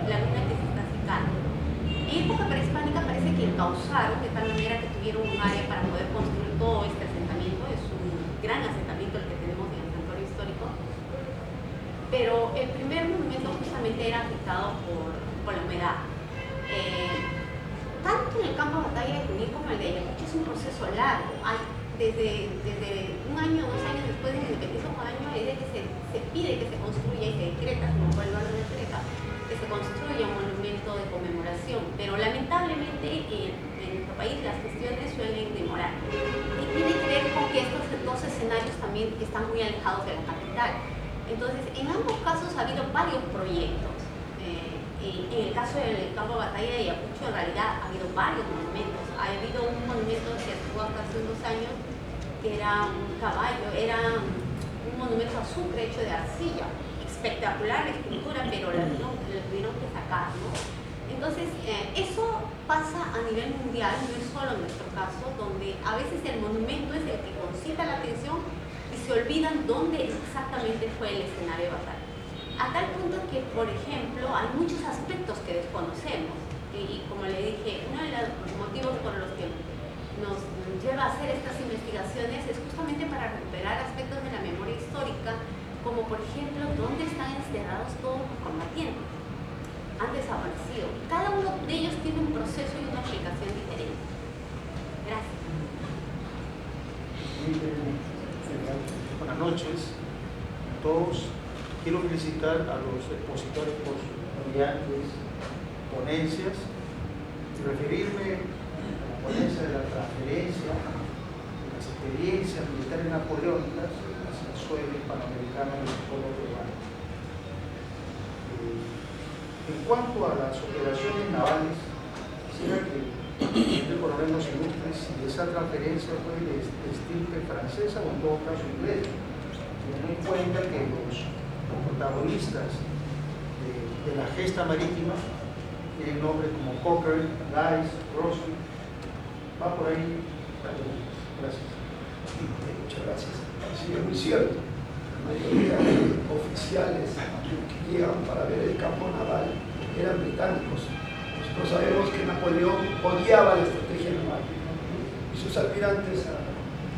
laguna que se está secando. En época prehispánica parece que encauzaron de tal manera que tuvieron un área para poder construir todo este asentamiento. Es un gran asentamiento el que tenemos en el santuario histórico, pero el primer monumento justamente era afectado por la humedad. Tanto en el campo de batalla de Junín como el de Ayacucho es un proceso largo. Desde un año, 2 años después de la independencia, un año, es de que se pide que se construya y se decreta, como fue el orden de decreta, que se construya un monumento conmemoración, pero lamentablemente en nuestro país las gestiones suelen demorar. Y tiene que ver con que estos dos escenarios también están muy alejados de la capital. Entonces, en ambos casos ha habido varios proyectos. En el caso del campo de batalla de Ayacucho, en realidad ha habido varios monumentos. Ha habido un monumento que estuvo acá hace unos años, que era un caballo, era un monumento a Sucre hecho de arcilla. Espectacular la escultura, pero la tuvieron que sacar, ¿no? Entonces, eso pasa a nivel mundial, no es solo en nuestro caso, donde a veces el monumento es el que concita la atención y se olvidan dónde exactamente fue el escenario de batalla. A tal punto que, por ejemplo, hay muchos aspectos que desconocemos. Y como le dije, uno de los motivos por los que nos lleva a hacer estas investigaciones es justamente para recuperar aspectos de la memoria histórica, como por ejemplo, dónde están enterrados todos los combatientes. Han desaparecido. Cada uno de ellos tiene un proceso y una aplicación diferente. Gracias. Buenas noches a todos. Quiero felicitar a los expositores por sus brillantes ponencias y referirme a la ponencia de la transferencia de las experiencias militares napoleónicas hacia el suelo hispanoamericano y el pueblo peruano. En cuanto a las operaciones navales, quisiera que el coronel nos ilustre si esa transferencia fue de estirpe francesa o en todo caso inglesa, teniendo en cuenta que los protagonistas de la gesta marítima tienen nombres como Cochrane, Guys, Rossi. Va por ahí. Gracias. Muchas gracias. Sí, es muy cierto. La mayoría de oficiales que llegan para ver el campo naval eran británicos. Nosotros sabemos que Napoleón odiaba la estrategia naval y sus almirantes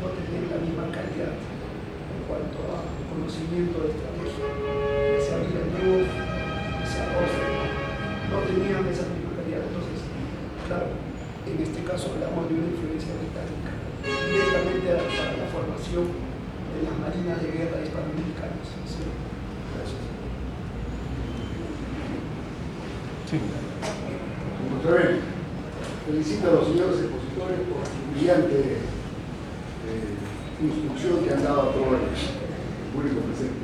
no tenían la misma calidad en cuanto a conocimiento de estrategia. Que sea Villeneuve, que sea Roosevelt, no tenían esa misma calidad. Entonces, claro, en este caso hablamos de una influencia británica directamente para la formación de las marinas de guerra hispanoamericanas. Sí. Gracias. Sí. Felicito a los señores expositores por su brillante instrucción que han dado a todo el público presente.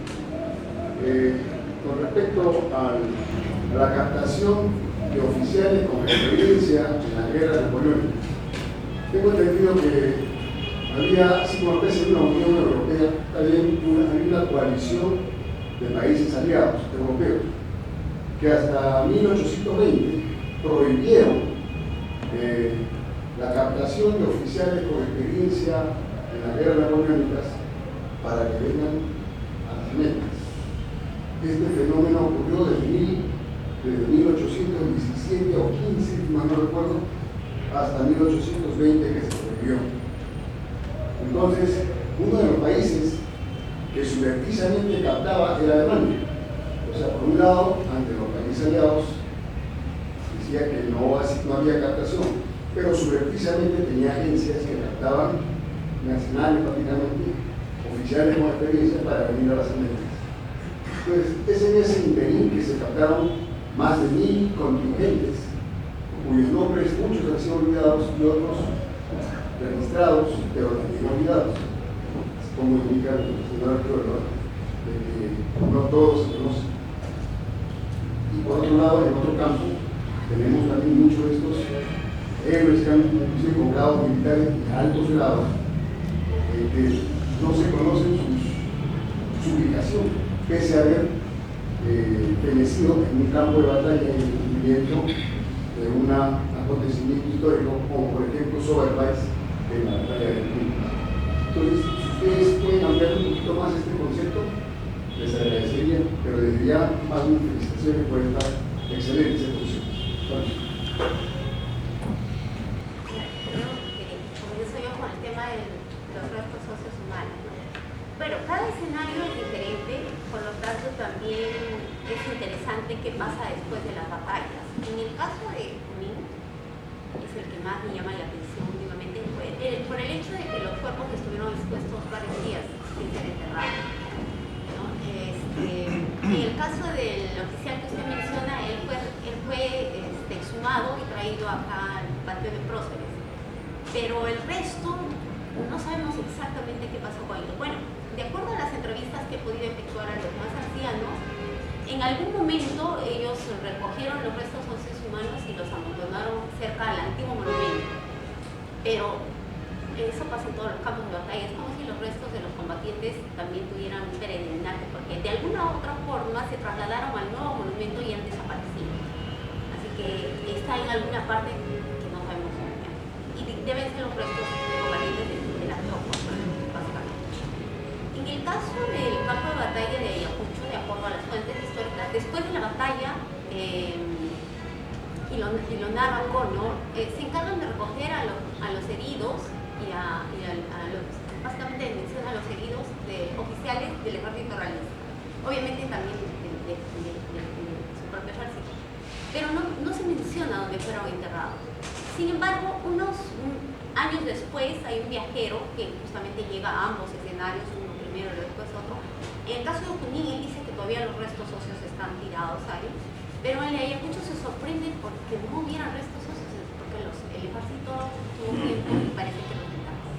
Con respecto a la captación de oficiales con experiencia en la guerra napoleónica, tengo entendido que había, así como en una Unión Europea, también hay una coalición de países aliados europeos que hasta 1820 prohibieron la captación de oficiales con experiencia en la guerra napoleónica para que vengan a las metas. Este fenómeno ocurrió desde 1817 o 15, si mal no recuerdo, hasta 1820 que se prohibió. Entonces, uno de los países que subrepticiamente captaba era Alemania. O sea, por un lado, ante los países aliados, decía que no había captación, pero subrepticiamente tenía agencias que captaban nacionales prácticamente, oficiales con experiencia para venir a las Américas. Entonces, es en ese interín que se captaron más de 1000 contingentes, cuyos nombres muchos han sido olvidados y otros registrados, pero también olvidados, como indica el señor arqueólogo, de que no todos se conocen. Y por otro lado, en otro campo, tenemos también muchos de estos héroes que han sido grados militares de altos grados, que no se conocen su ubicación, pese a haber fenecido en un campo de batalla en el cumplimiento de un acontecimiento histórico, como por ejemplo Soberweiss en la batalla de Berlín. Entonces, si ustedes pueden ampliar un poquito más este concepto, les agradecería, pero desde ya más una felicitación por esta excelente exposición. Comienzo yo con el tema de los restos socios humanos. Bueno, cada escenario es diferente, por lo tanto también es interesante qué pasa después de las batallas. En el caso de Junín, es el que más me llama la atención últimamente, por el hecho de que los cuerpos estuvieron expuestos varios días sin ser enterrados, ¿no? En el caso del oficial que usted menciona, él fue exhumado tomado y traído acá al patio de próceres. Pero el resto no sabemos exactamente qué pasó con ellos. Bueno, de acuerdo a las entrevistas que he podido efectuar a los más ancianos, en algún momento ellos recogieron los restos óseos humanos y los abandonaron cerca al antiguo monumento. Pero eso pasa en todos los campos de batalla. Es como si los restos de los combatientes también tuvieran un peregrinaje, porque de alguna u otra forma se trasladaron al nuevo monumento y han desaparecido. Así que está en alguna parte que no sabemos muy bien. Y deben ser los restos de combatientes de la tropa, básicamente. En el caso del campo de batalla de Ayacucho, de acuerdo a las fuentes históricas, después de la batalla, y lo narra Connor, se encargan de recoger a los heridos y básicamente menciona a los heridos de oficiales del ejército realista, obviamente también de su propio ejército, pero no se menciona dónde fueron enterrados. Sin embargo, unos años después hay un viajero que justamente llega a ambos escenarios, uno primero y después otro. En el caso de Junín, él dice que todavía los restos óseos están tirados ahí, pero en el Ayacucho se sorprende porque no hubieran restos óseos, porque el ejército tuvo tiempo y parece que los quitaron.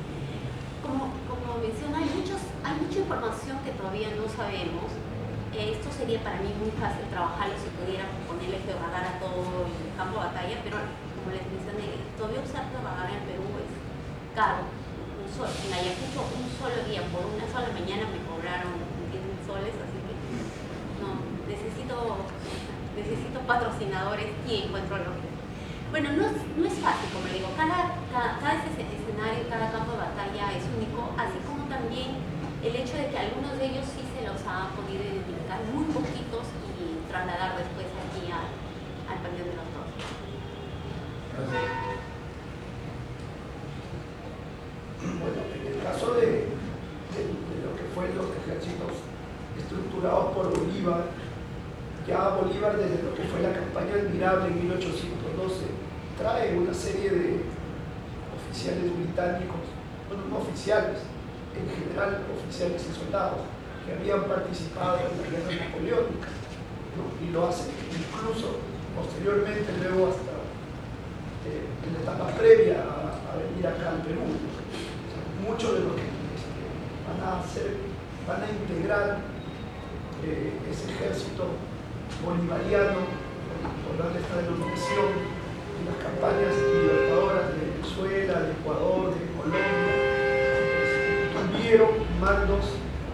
Como menciona, hay mucha información que todavía no sabemos. Esto sería para mí muy fácil trabajarlo si pudiera ponerle radar a todo el campo de batalla, pero como les mencioné, todavía usar radar en Perú es caro. En Ayacucho un solo día, por una sola mañana me cobraron 10.000 soles, así que no, necesito patrocinadores y encuentro lo que... Bueno, no es fácil, como le digo, cada escenario, cada campo de batalla es único, así como también el hecho de que algunos de ellos sí se los ha podido identificar, muy poquitos, y trasladar después aquí al Panteón de los Toros. Bueno, en el caso de lo que fue los ejércitos estructurados por Bolívar, ya Bolívar desde lo que fue la campaña admirable en 1812 trae una serie de oficiales británicos, bueno, no oficiales, en general oficiales y soldados que habían participado en la guerra napoleónica, ¿no? Y lo hacen incluso posteriormente, luego hasta en la etapa previa a venir acá al Perú. O sea, muchos de los que van a integrar ese ejército bolivariano por darle esta denominación en las campañas libertadoras de Venezuela, de Ecuador, de Colombia, tuvieron mandos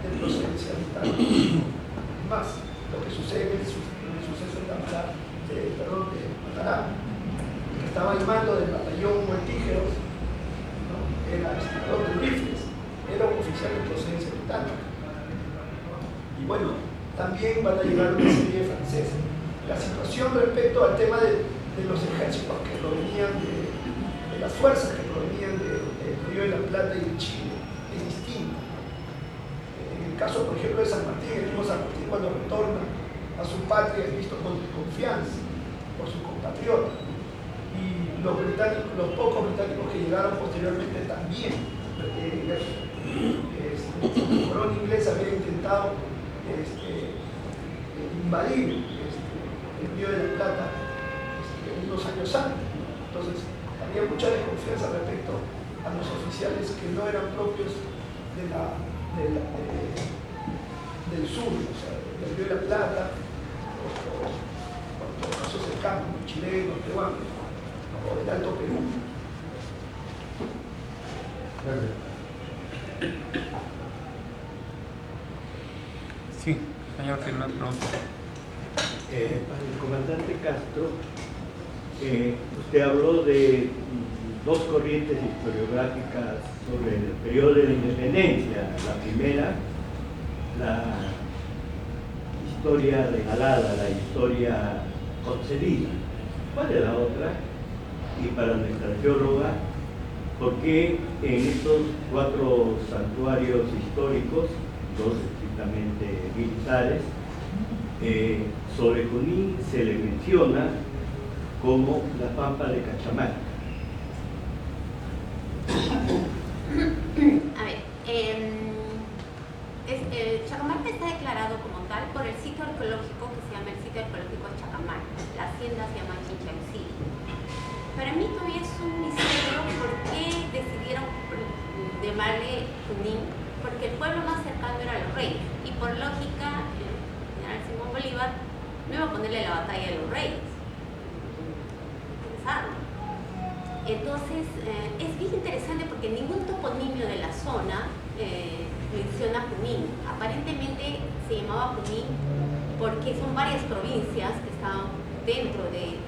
de procedencia británica. Más, lo que sucede en el suceso de Matará, que estaba al mando del batallón Mortígeros, ¿no? Era el senador de rifles, era un oficial de procedencia británica. Y bueno, también van a llegar una serie de franceses. La situación respecto al tema de los ejércitos que provenían de las fuerzas que provenían del Río de la Plata y de Chile es distinta. En el caso, por ejemplo, de San Martín, el mismo San Martín cuando retorna a su patria es visto con confianza por sus compatriotas. Y los pocos británicos que llegaron posteriormente también. La corona inglesa había intentado invadir el Río de la Plata unos años antes. Entonces, había mucha desconfianza respecto a los oficiales que no eran propios del sur, o sea, del Río de la Plata, o por casos cercanos, chilenos, peruanos, o del Alto Perú. Sí, señor Fernández, pregunta. Para el comandante Castro, usted habló de dos corrientes historiográficas sobre el periodo de la independencia. La primera, la historia regalada, la historia concedida. ¿Cuál es la otra? Y para nuestra arqueóloga, ¿por qué en estos 4 santuarios históricos, 2 estrictamente militares, sobre Junín se le menciona como la Pampa de Cachamarca? A ver, Chacamarca está declarado como tal por el sitio arqueológico que se llama el sitio arqueológico de Chacamarca. La hacienda se llama Chinchaucillo. Bolívar, no iba a ponerle la batalla de los Reyes. Pensarlo. Entonces, es bien interesante porque ningún toponimio de la zona menciona Junín. Aparentemente se llamaba Junín porque son varias provincias que estaban dentro de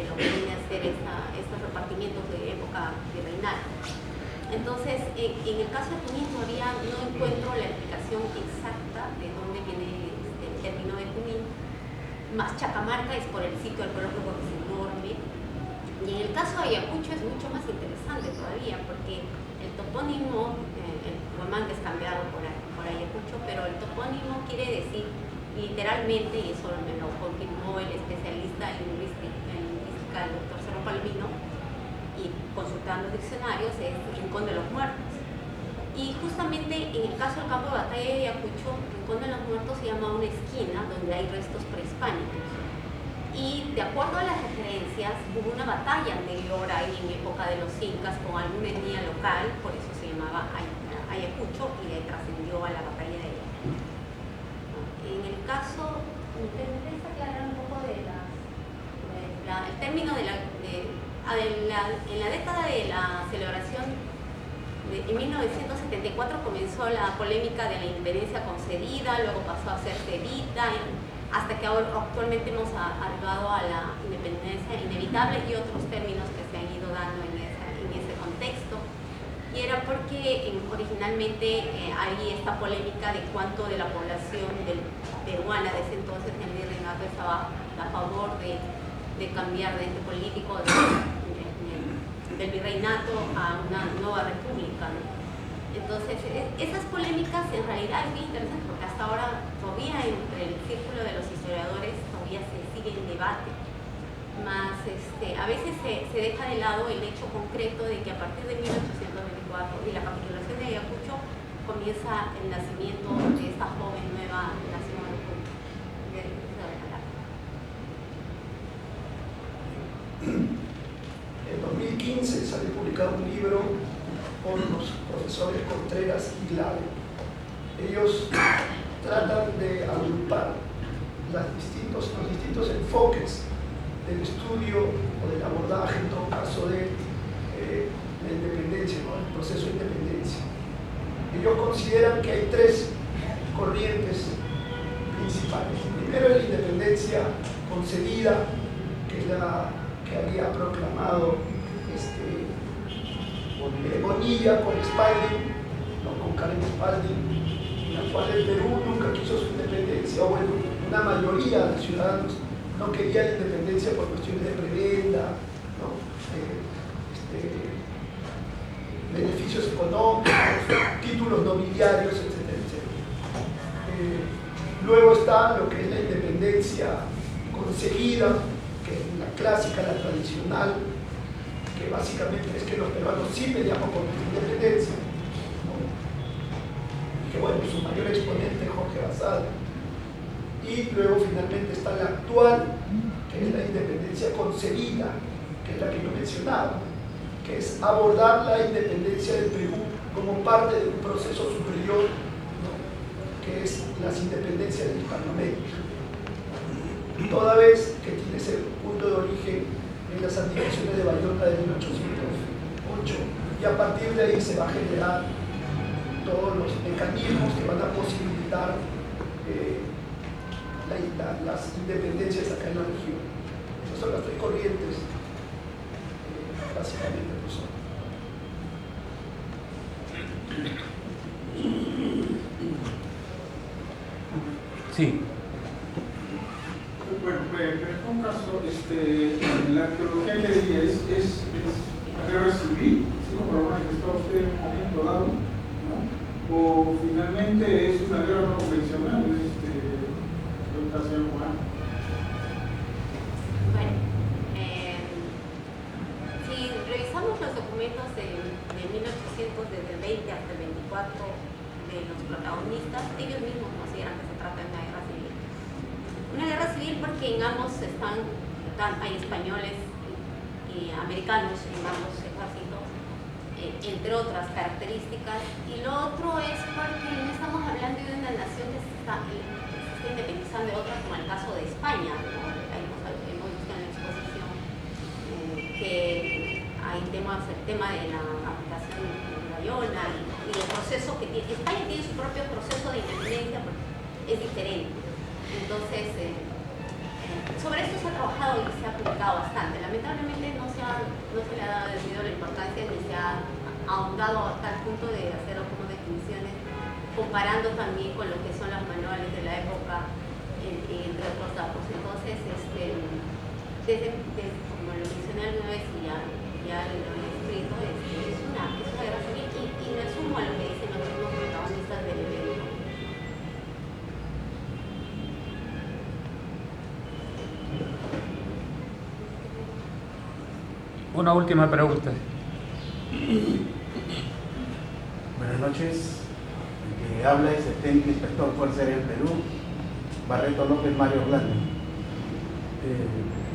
lo que viene a ser estos repartimientos de época virreinal. Entonces, en el caso de Junín todavía no encuentro la explicación exacta de dónde viene el término de Junín, más Chacamarca es por el sitio arqueológico que es enorme. Y en el caso de Ayacucho es mucho más interesante todavía, porque el topónimo, el Huamán es cambiado por Ayacucho, pero el topónimo quiere decir literalmente, y eso me lo confirmó el especialista en lingüística, el doctor Cerro Palmino, y consultando diccionarios, es Rincón de los Muertos. Y justamente en el caso del campo de batalla de Ayacucho, Rincón de los Muertos se llama una esquina donde hay restos prehispánicos. Y de acuerdo a las referencias, hubo una batalla anterior ahí en época de los incas con alguna etnia local, por eso se llamaba Ayacucho, y de ahí trascendió a la batalla de Ayacucho. En el caso, me interesa aclarar un poco el término en la década de la celebración, en 1974 comenzó la polémica de la independencia concedida, luego pasó a ser cedida, hasta que ahora actualmente hemos arribado a la independencia inevitable y otros términos que se han ido dando en ese contexto. Y era porque originalmente hay esta polémica de cuánto de la población peruana de ese entonces en el virreinato estaba a favor de cambiar de ente político del virreinato a una nueva república, ¿no? Entonces, esas polémicas en realidad es bien interesante porque hasta ahora todavía entre el círculo de los historiadores todavía se sigue en debate. Más a veces se deja de lado el hecho concreto de que a partir de 1824 y la capitulación de Ayacucho comienza el nacimiento de esta joven nueva nación de En 2015 salió publicado un libro por los profesores Contreras y Glave. Ellos tratan de agrupar los distintos enfoques del estudio o del abordaje, en todo caso, de la independencia, ¿no? El proceso de independencia. Ellos consideran que hay tres corrientes principales. Primero es la independencia concedida, que es la que había proclamado Bonilla con Spalding, ¿no? Con Karen Spalding, en la cual el Perú nunca quiso su independencia, o bueno, una mayoría de ciudadanos no quería la independencia por cuestiones de prebenda, ¿no? Beneficios económicos, títulos nobiliarios, etcétera, etcétera. Luego está lo que es la independencia conseguida, que es la clásica, la tradicional, que básicamente es que los peruanos sí peleamos por nuestra independencia, ¿no? Y que bueno, su mayor exponente es Jorge Basadre. Y luego finalmente está la actual, que es la independencia concebida, que es la que yo mencionaba, que es abordar la independencia del Perú como parte de un proceso superior, ¿no? Que es las independencias de Hispanoamérica. Toda vez que tiene ese punto de origen en las anticuaciones de Bayona de 1808, y a partir de ahí se va a generar todos los mecanismos que van a posibilitar las independencias acá en la región. Esas son las tres corrientes, básicamente, profesor. Sí. Bueno, pero en un caso, la arqueología que diría es una guerra civil, ¿sí? Como lo manifestó usted en un momento dado, ¿no? O finalmente es una guerra no convencional, señor Juan. Bueno, si revisamos los documentos de 1800, desde el 20 hasta el 24 de los protagonistas, ellos mismos consideran que se trata de una guerra civil. Una guerra civil porque en ambos hay españoles y americanos en ambos ejércitos, entre otras características. Y lo otro es porque no estamos hablando de una nación que se está independizando de otra, como el caso de hay temas, el tema de la aplicación de Bayona y el proceso que tiene. España tiene su propio proceso de independencia, porque es diferente. Entonces, sobre esto se ha trabajado y se ha publicado bastante. Lamentablemente no se le ha dado debido la importancia ni se ha ahondado hasta el punto de hacer como definiciones, comparando también con lo que son los manuales de la época, entre otros datos. Entonces, como lo mencioné alguna vez y ya lo he escrito, es una guerra civil y me sumo a lo que dicen los mismos protagonistas del evento. Una última pregunta. Buenas noches. El que habla es el técnico inspector Fuerza Aérea del Perú, Barreto López Mario Orlando.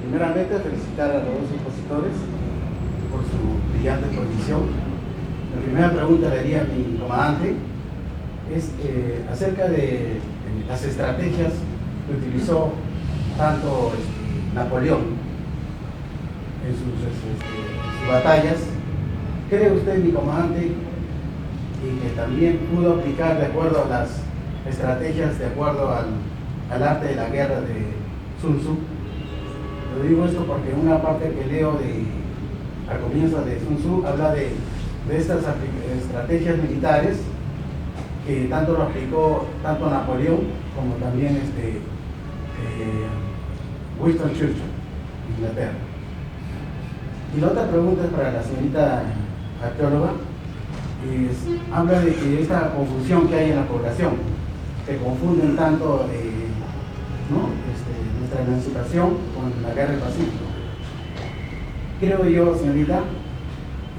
Primeramente, felicitar a los dos expositores por su brillante exposición. La primera pregunta le haría a mi comandante es acerca de las estrategias que utilizó tanto Napoleón en sus batallas. ¿Cree usted, mi comandante, y que también pudo aplicar de acuerdo a las estrategias, de acuerdo al arte de la guerra de Sun Tzu? Lo digo esto porque una parte que leo al comienzo de Sun Tzu habla de estas estrategias militares que tanto lo aplicó tanto Napoleón como también Winston Churchill, Inglaterra. Y la otra pregunta es para la señorita arqueóloga. Habla de que esta confusión que hay en la población, que confunden tanto nuestra emancipación con la guerra del Pacífico. Creo yo, señorita,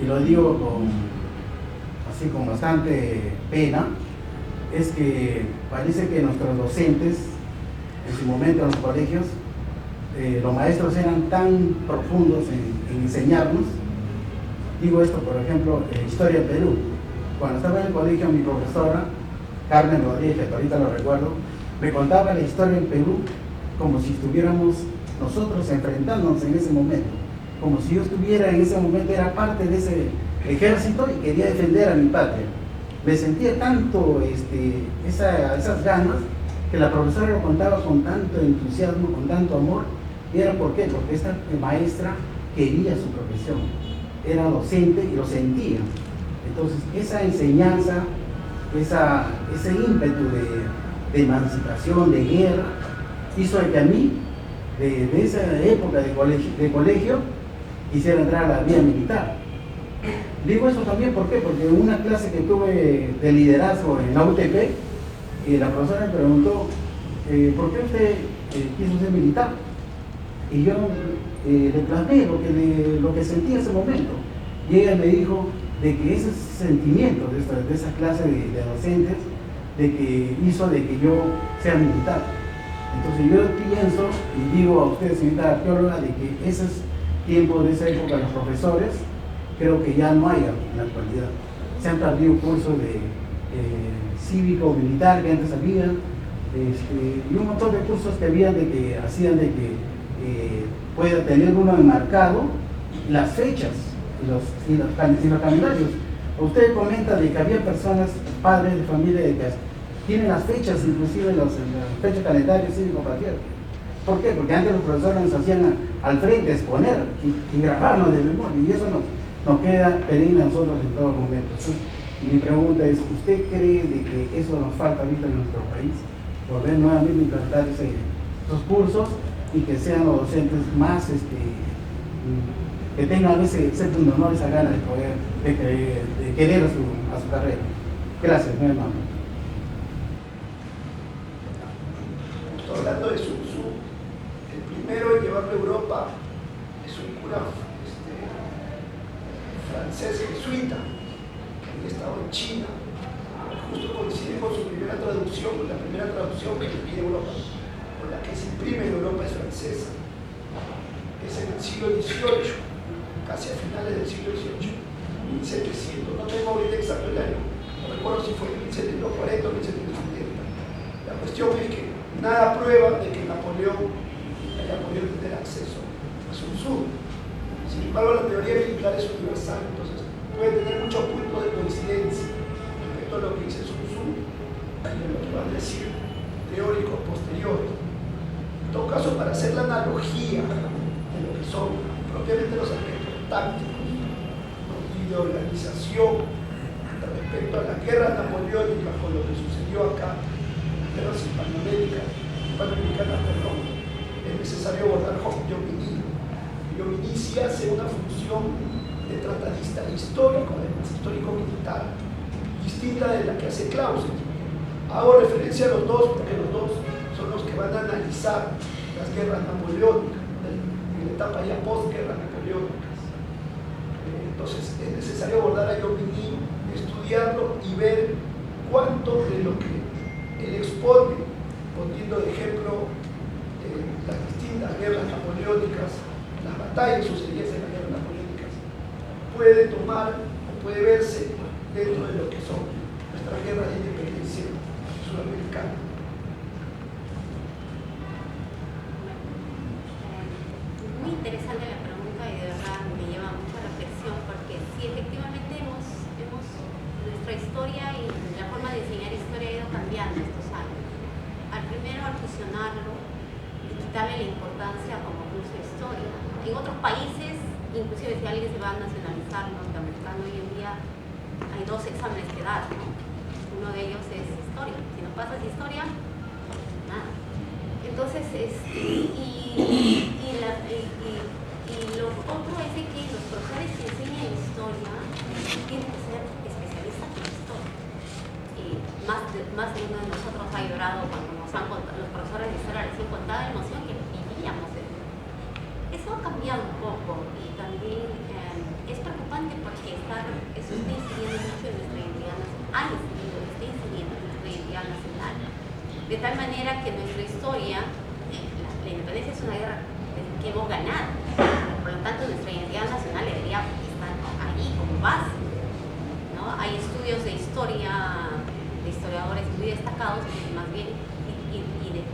y lo digo con bastante pena, es que parece que nuestros docentes, en su momento en los colegios, los maestros eran tan profundos en enseñarnos. Digo esto, por ejemplo, Historia del Perú. Cuando estaba en el colegio, mi profesora, Carmen Rodríguez, que ahorita lo recuerdo, me contaba la historia del Perú como si estuviéramos nosotros enfrentándonos en ese momento, como si yo estuviera en ese momento, era parte de ese ejército y quería defender a mi patria. Me sentía tanto esas ganas, que la profesora lo contaba con tanto entusiasmo, con tanto amor. ¿Y era por qué? Porque esta maestra quería su profesión, era docente y lo sentía. Entonces, esa enseñanza, ese ímpetu de emancipación, de guerra, hizo que a mí, de esa época de colegio, quisiera entrar a la vía militar. Digo eso también, ¿por qué? Porque en una clase que tuve de liderazgo en la UTP, la profesora me preguntó, ¿por qué usted quiso ser militar? Y yo le plasmé lo que sentí en ese momento. Y ella me dijo de que ese sentimiento de esa clase de docentes, de que hizo de que yo sea militar. Entonces yo pienso, y digo a ustedes, señorita arqueóloga, de que esos tiempos de esa época, los profesores, creo que ya no hay en la actualidad. Se han perdido cursos de cívico-militar que antes había, y un montón de cursos que habían que hacían de que pueda tener uno enmarcado las fechas y los calendarios. Usted comenta de que había personas, padres de familia, de que tienen las fechas, inclusive las fechas calendarios cívico-patrióticos. ¿Por qué? Porque antes los profesores nos hacían al frente exponer y grabarnos de memoria, y eso nos queda perenne a nosotros en todo momento. Entonces, mi pregunta es, ¿usted cree de que eso nos falta ahorita en nuestro país? Volver nuevamente a implantar esos cursos y que sean los docentes más, que tengan ese honor, esa gana de poder, de querer a su carrera. Gracias, muy amable. Estoy hablando de Sun Tzu. El primero en llevarlo a Europa es un cura francés jesuita, que había estado en China. Justo coincide con su primera traducción, la primera traducción que viene a Europa, con la que se imprime en Europa es francesa. Es en el siglo XVIII, casi a finales del siglo XVIII, 1700. No tengo ahorita exacto el año, no recuerdo si fue 1740 o 1770. La cuestión es que nada prueba de que Napoleón haya podido tener acceso a Sun Tzu. Sin embargo, la teoría militar es universal, entonces puede tener muchos puntos de coincidencia respecto a lo que dice Sun Tzu y de lo que van a decir teóricos posteriores. En todo caso, para hacer la analogía de lo que son propiamente los aspectos tácticos y de organización respecto a las guerras napoleónicas con lo que sucedió acá, las guerras hispanoamericanas, es necesario abordar Jomini. Jomini sí hace una función de tratadista histórico, además histórico-militar, distinta de la que hace Clausewitz. Hago referencia a los dos porque los dos son los que van a analizar las guerras napoleónicas, en la etapa ya post-guerras napoleónicas. Entonces es necesario abordar a Jomini, estudiarlo y ver cuánto de lo que él expone, poniendo de ejemplo las distintas guerras napoleónicas, las batallas sucedidas en las guerras napoleónicas, puede tomar o puede verse dentro de lo que son nuestras guerras de independencia sudamericana. Muy interesante la pregunta y de verdad me lleva a mucha reflexión, porque sí, efectivamente nuestra historia y la forma de enseñar historia ha ido cambiando estos años. Al fusionarlo y quitarle la importancia como curso de historia. En otros países, inclusive si alguien se va a nacionalizar norteamericano, hoy en día hay dos exámenes que dar, ¿no? Uno de ellos es historia. Si no pasas historia, nada. Entonces, lo otro es de que los profesores que enseñan historia tienen que ser especialistas en historia. Más de uno de nosotros ha llorado cuando los profesores de historia les han contado la emoción que vivíamos. Eso ha cambiado un poco y también es preocupante porque eso está incidiendo mucho en nuestra identidad nacional, está incidiendo en nuestra identidad nacional. De tal manera que nuestra historia, la independencia es una guerra que hemos ganado. Por lo tanto, nuestra identidad nacional debería estar ahí como base, ¿no? Hay estudios de historia, de historiadores muy destacados que más bien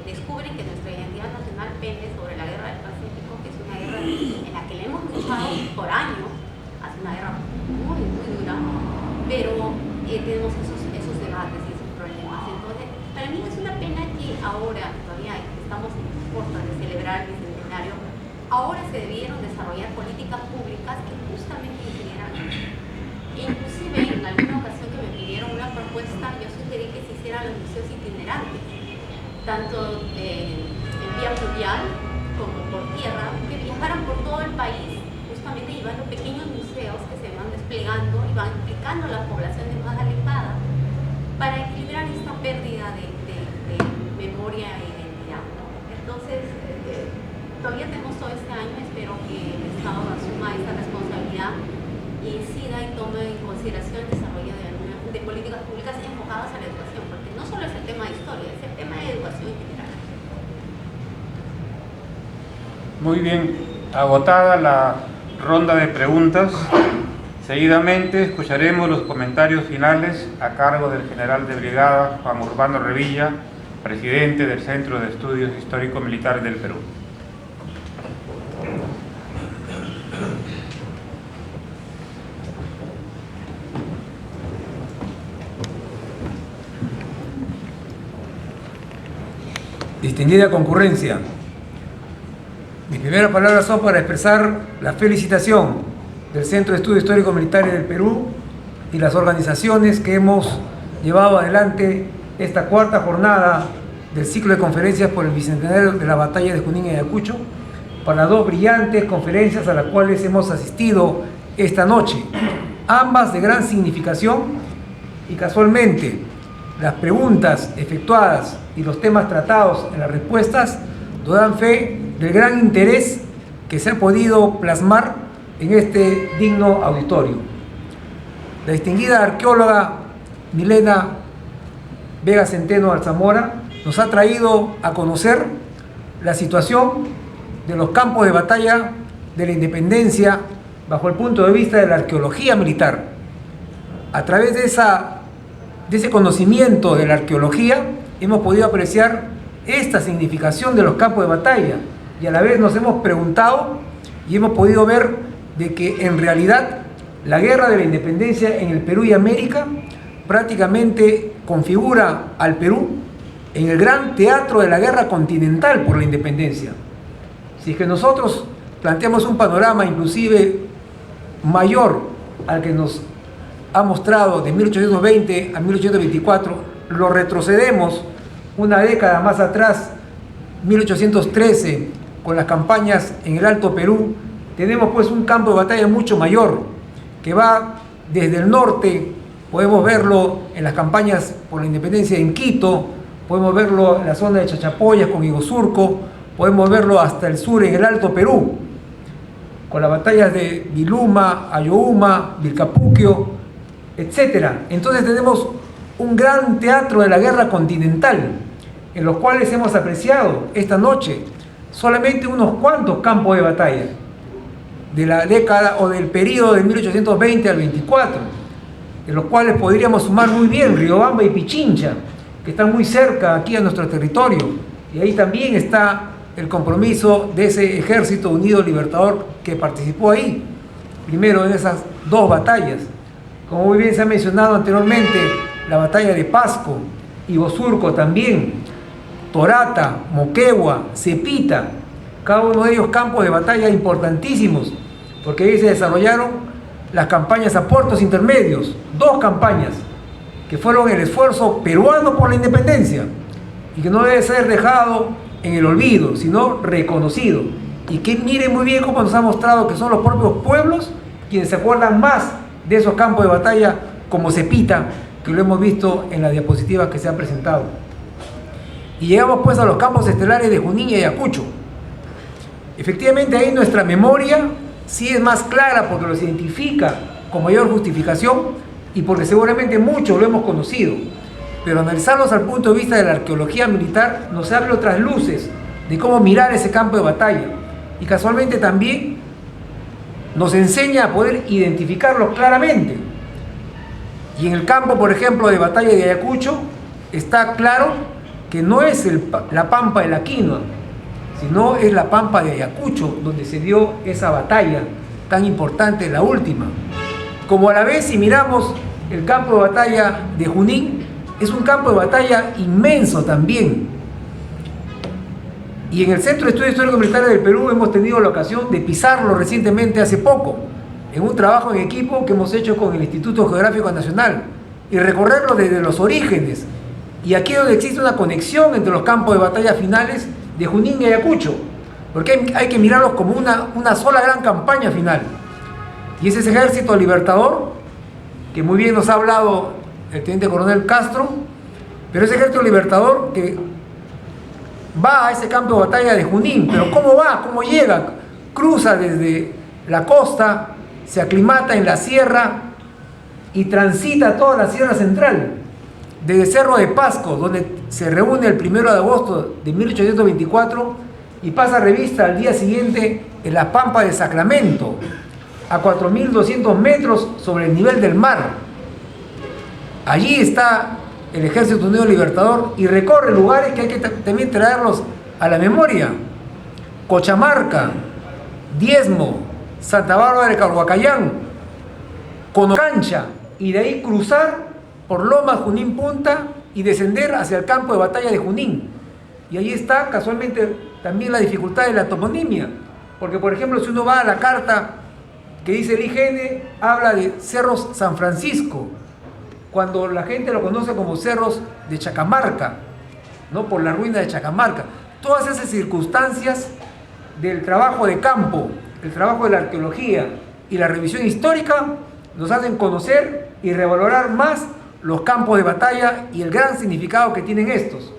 descubren que nuestra identidad nacional pende sobre la guerra del Pacífico, que es una guerra en la que le hemos luchado por años, hace una guerra muy, muy dura, pero tenemos esos debates y esos problemas. Entonces, para mí es una pena que ahora, todavía estamos en puerta de celebrar el bicentenario, ahora se debieron desarrollar políticas públicas que justamente incidieran. Inclusive en alguna ocasión que me pidieron una propuesta, yo sugerí que se hicieran los museos itinerantes, tanto en vía fluvial como por tierra, que viajaran por todo el país, justamente llevando pequeños museos que se van desplegando y van explicando a las poblaciones más alejadas para equilibrar esta pérdida de memoria e identidad, ¿no? Entonces, todavía tenemos todo este año, espero que el Estado asuma esta responsabilidad y incida y tome en consideración el desarrollo de políticas públicas enfocadas a la educación, porque no solo es el tema de historia, es el tema de educación en general. Muy bien, agotada la ronda de preguntas, seguidamente escucharemos los comentarios finales a cargo del general de brigada Juan Urbano Revilla, presidente del Centro de Estudios Histórico-Militares del Perú. Distinguida concurrencia, mis primeras palabras son para expresar la felicitación del Centro de Estudios Históricos Militares del Perú y las organizaciones que hemos llevado adelante esta cuarta jornada del ciclo de conferencias por el bicentenario de la batalla de Junín y Ayacucho, para las dos brillantes conferencias a las cuales hemos asistido esta noche, ambas de gran significación, y casualmente las preguntas efectuadas y los temas tratados en las respuestas nos dan fe del gran interés que se ha podido plasmar en este digno auditorio. La distinguida arqueóloga Milena Vega Centeno Alzamora nos ha traído a conocer la situación de los campos de batalla de la independencia bajo el punto de vista de la arqueología militar. A través de ese conocimiento de la arqueología hemos podido apreciar esta significación de los campos de batalla y a la vez nos hemos preguntado y hemos podido ver de que en realidad la guerra de la independencia en el Perú y América prácticamente configura al Perú en el gran teatro de la guerra continental por la independencia. Si es que nosotros planteamos un panorama inclusive mayor al que nos ha mostrado de 1820 a 1824, lo retrocedemos una década más atrás, 1813, con las campañas en el Alto Perú, tenemos pues un campo de batalla mucho mayor, que va desde el norte, podemos verlo en las campañas por la independencia en Quito, podemos verlo en la zona de Chachapoyas con Iguazurco, podemos verlo hasta el sur en el Alto Perú, con las batallas de Viluma, Ayohuma, Vilcapuquio, etc. Entonces tenemos un gran teatro de la guerra continental, en los cuales hemos apreciado esta noche solamente unos cuantos campos de batalla, de la década o del periodo de 1820 al 24, de los cuales podríamos sumar muy bien Riobamba y Pichincha, que están muy cerca aquí a nuestro territorio, y ahí también está el compromiso de ese Ejército Unido Libertador que participó ahí, primero en esas dos batallas. Como muy bien se ha mencionado anteriormente, la batalla de Pasco, Iguazurco también, Torata, Moquegua, Cepita, cada uno de ellos campos de batalla importantísimos, porque ahí se desarrollaron las campañas a puertos intermedios, dos campañas que fueron el esfuerzo peruano por la independencia y que no debe ser dejado en el olvido, sino reconocido. Y que miren muy bien cómo nos ha mostrado que son los propios pueblos quienes se acuerdan más de esos campos de batalla, como Cepita, que lo hemos visto en las diapositivas que se han presentado. Y llegamos pues a los campos estelares de Junín y Ayacucho. Efectivamente ahí nuestra memoria sí es más clara porque los identifica con mayor justificación y porque seguramente muchos lo hemos conocido. Pero analizarlos al punto de vista de la arqueología militar nos abre otras luces de cómo mirar ese campo de batalla. Y casualmente también nos enseña a poder identificarlos claramente. Y en el campo, por ejemplo, de batalla de Ayacucho, está claro que no es la Pampa de la Quinoa, sino es la Pampa de Ayacucho, donde se dio esa batalla tan importante, la última. Como a la vez, si miramos el campo de batalla de Junín, es un campo de batalla inmenso también. Y en el Centro de Estudios Históricos Militares del Perú hemos tenido la ocasión de pisarlo recientemente, hace poco, en un trabajo en equipo que hemos hecho con el Instituto Geográfico Nacional, y recorrerlo desde los orígenes. Y aquí es donde existe una conexión entre los campos de batalla finales de Junín y Ayacucho, porque hay que mirarlos como una sola gran campaña final. Y es ese ejército libertador, que muy bien nos ha hablado el teniente coronel Castro, pero ese ejército libertador que va a ese campo de batalla de Junín. Pero ¿cómo va? ¿Cómo llega? Cruza desde la costa, se aclimata en la sierra y transita toda la sierra central, desde Cerro de Pasco, donde se reúne el 1 de agosto de 1824 y pasa revista al día siguiente en la Pampa de Sacramento, a 4.200 metros sobre el nivel del mar. Allí está el Ejército Unido Libertador y recorre lugares que hay que también traerlos a la memoria: Cochamarca, Diezmo, Santa Bárbara de Calhuacayán, Conocancha, y de ahí cruzar por Lomas, Junín Punta y descender hacia el campo de batalla de Junín. Y ahí está casualmente también la dificultad de la toponimia, porque por ejemplo si uno va a la carta que dice el IGN, habla de Cerros San Francisco, cuando la gente lo conoce como Cerros de Chacamarca, ¿no? Por la ruina de Chacamarca. Todas esas circunstancias del trabajo de campo, el trabajo de la arqueología y la revisión histórica nos hacen conocer y revalorar más los campos de batalla y el gran significado que tienen estos.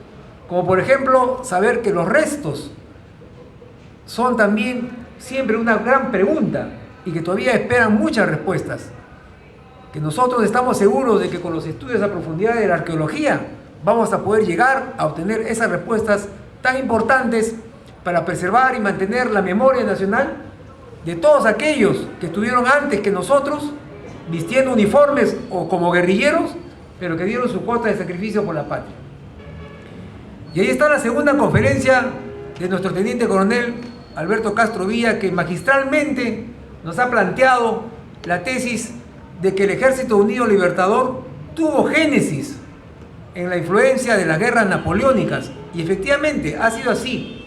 Como por ejemplo, saber que los restos son también siempre una gran pregunta y que todavía esperan muchas respuestas. Que nosotros estamos seguros de que con los estudios a profundidad de la arqueología vamos a poder llegar a obtener esas respuestas tan importantes para preservar y mantener la memoria nacional de todos aquellos que estuvieron antes que nosotros vistiendo uniformes o como guerrilleros, pero que dieron su cuota de sacrificio por la patria. Y ahí está la segunda conferencia de nuestro teniente coronel Alberto Castro Villa, que magistralmente nos ha planteado la tesis de que el Ejército Unido Libertador tuvo génesis en la influencia de las guerras napoleónicas, y efectivamente ha sido así.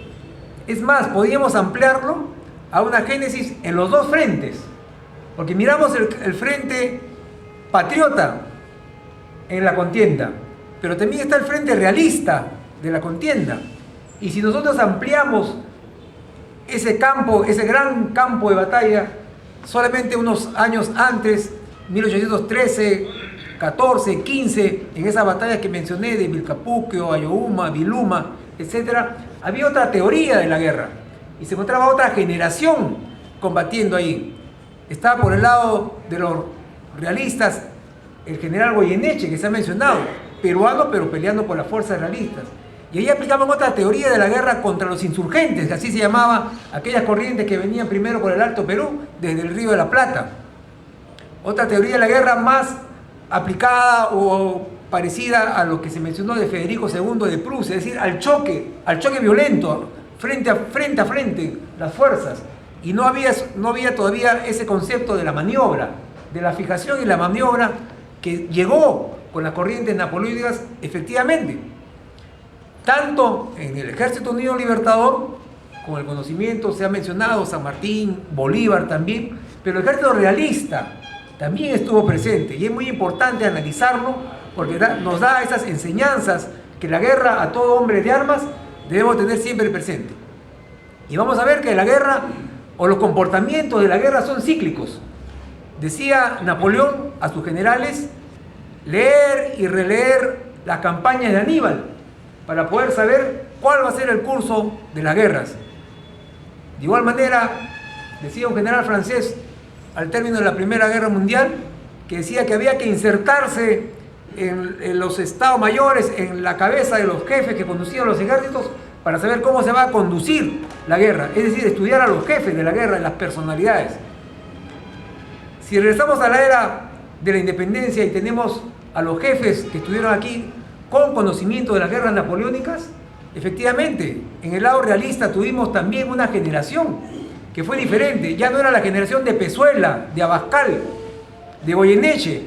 Es más, podríamos ampliarlo a una génesis en los dos frentes, porque miramos el frente patriota en la contienda, pero también está el frente realista de la contienda. Y si nosotros ampliamos ese campo, ese gran campo de batalla, solamente unos años antes, 1813, 14, 15, en esas batallas que mencioné de Vilcapugio, Ayohuma, Viluma, etc., había otra teoría de la guerra y se encontraba otra generación combatiendo ahí. Estaba por el lado de los realistas el general Goyeneche, que se ha mencionado, peruano pero peleando por las fuerzas realistas. Y ahí aplicaban otra teoría de la guerra contra los insurgentes, que así se llamaba aquellas corrientes que venían primero por el Alto Perú, desde el Río de la Plata. Otra teoría de la guerra más aplicada o parecida a lo que se mencionó de Federico II de Prusia, es decir, al choque violento, frente a frente, las fuerzas. Y no había todavía ese concepto de la maniobra, de la fijación y la maniobra que llegó con las corrientes napoleónicas efectivamente. Tanto en el Ejército Unido Libertador, con el conocimiento se ha mencionado San Martín, Bolívar también, pero el ejército realista también estuvo presente, y es muy importante analizarlo porque nos da esas enseñanzas que la guerra a todo hombre de armas debemos tener siempre presente. Y vamos a ver que la guerra o los comportamientos de la guerra son cíclicos. Decía Napoleón a sus generales leer y releer las campañas de Aníbal para poder saber cuál va a ser el curso de las guerras. De igual manera, decía un general francés al término de la Primera Guerra Mundial, que decía que había que insertarse en los estados mayores, en la cabeza de los jefes que conducían los ejércitos, para saber cómo se va a conducir la guerra, es decir, estudiar a los jefes de la guerra, las personalidades. Si regresamos a la era de la independencia y tenemos a los jefes que estuvieron aquí con conocimiento de las guerras napoleónicas, efectivamente, en el lado realista tuvimos también una generación que fue diferente. Ya no era la generación de Pezuela, de Abascal, de Goyeneche,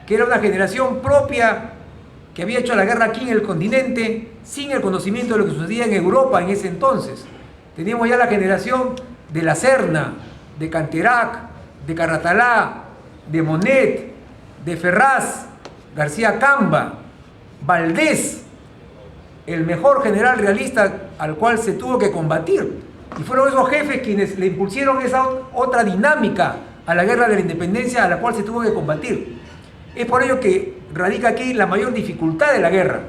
que era una generación propia que había hecho la guerra aquí en el continente sin el conocimiento de lo que sucedía en Europa en ese entonces. Teníamos ya la generación de La Serna, de Canterac, de Carratalá, de Monet, de Ferraz, García Camba, Valdés, el mejor general realista al cual se tuvo que combatir. Y fueron esos jefes quienes le impusieron esa otra dinámica a la guerra de la independencia a la cual se tuvo que combatir. Es por ello que radica aquí la mayor dificultad de la guerra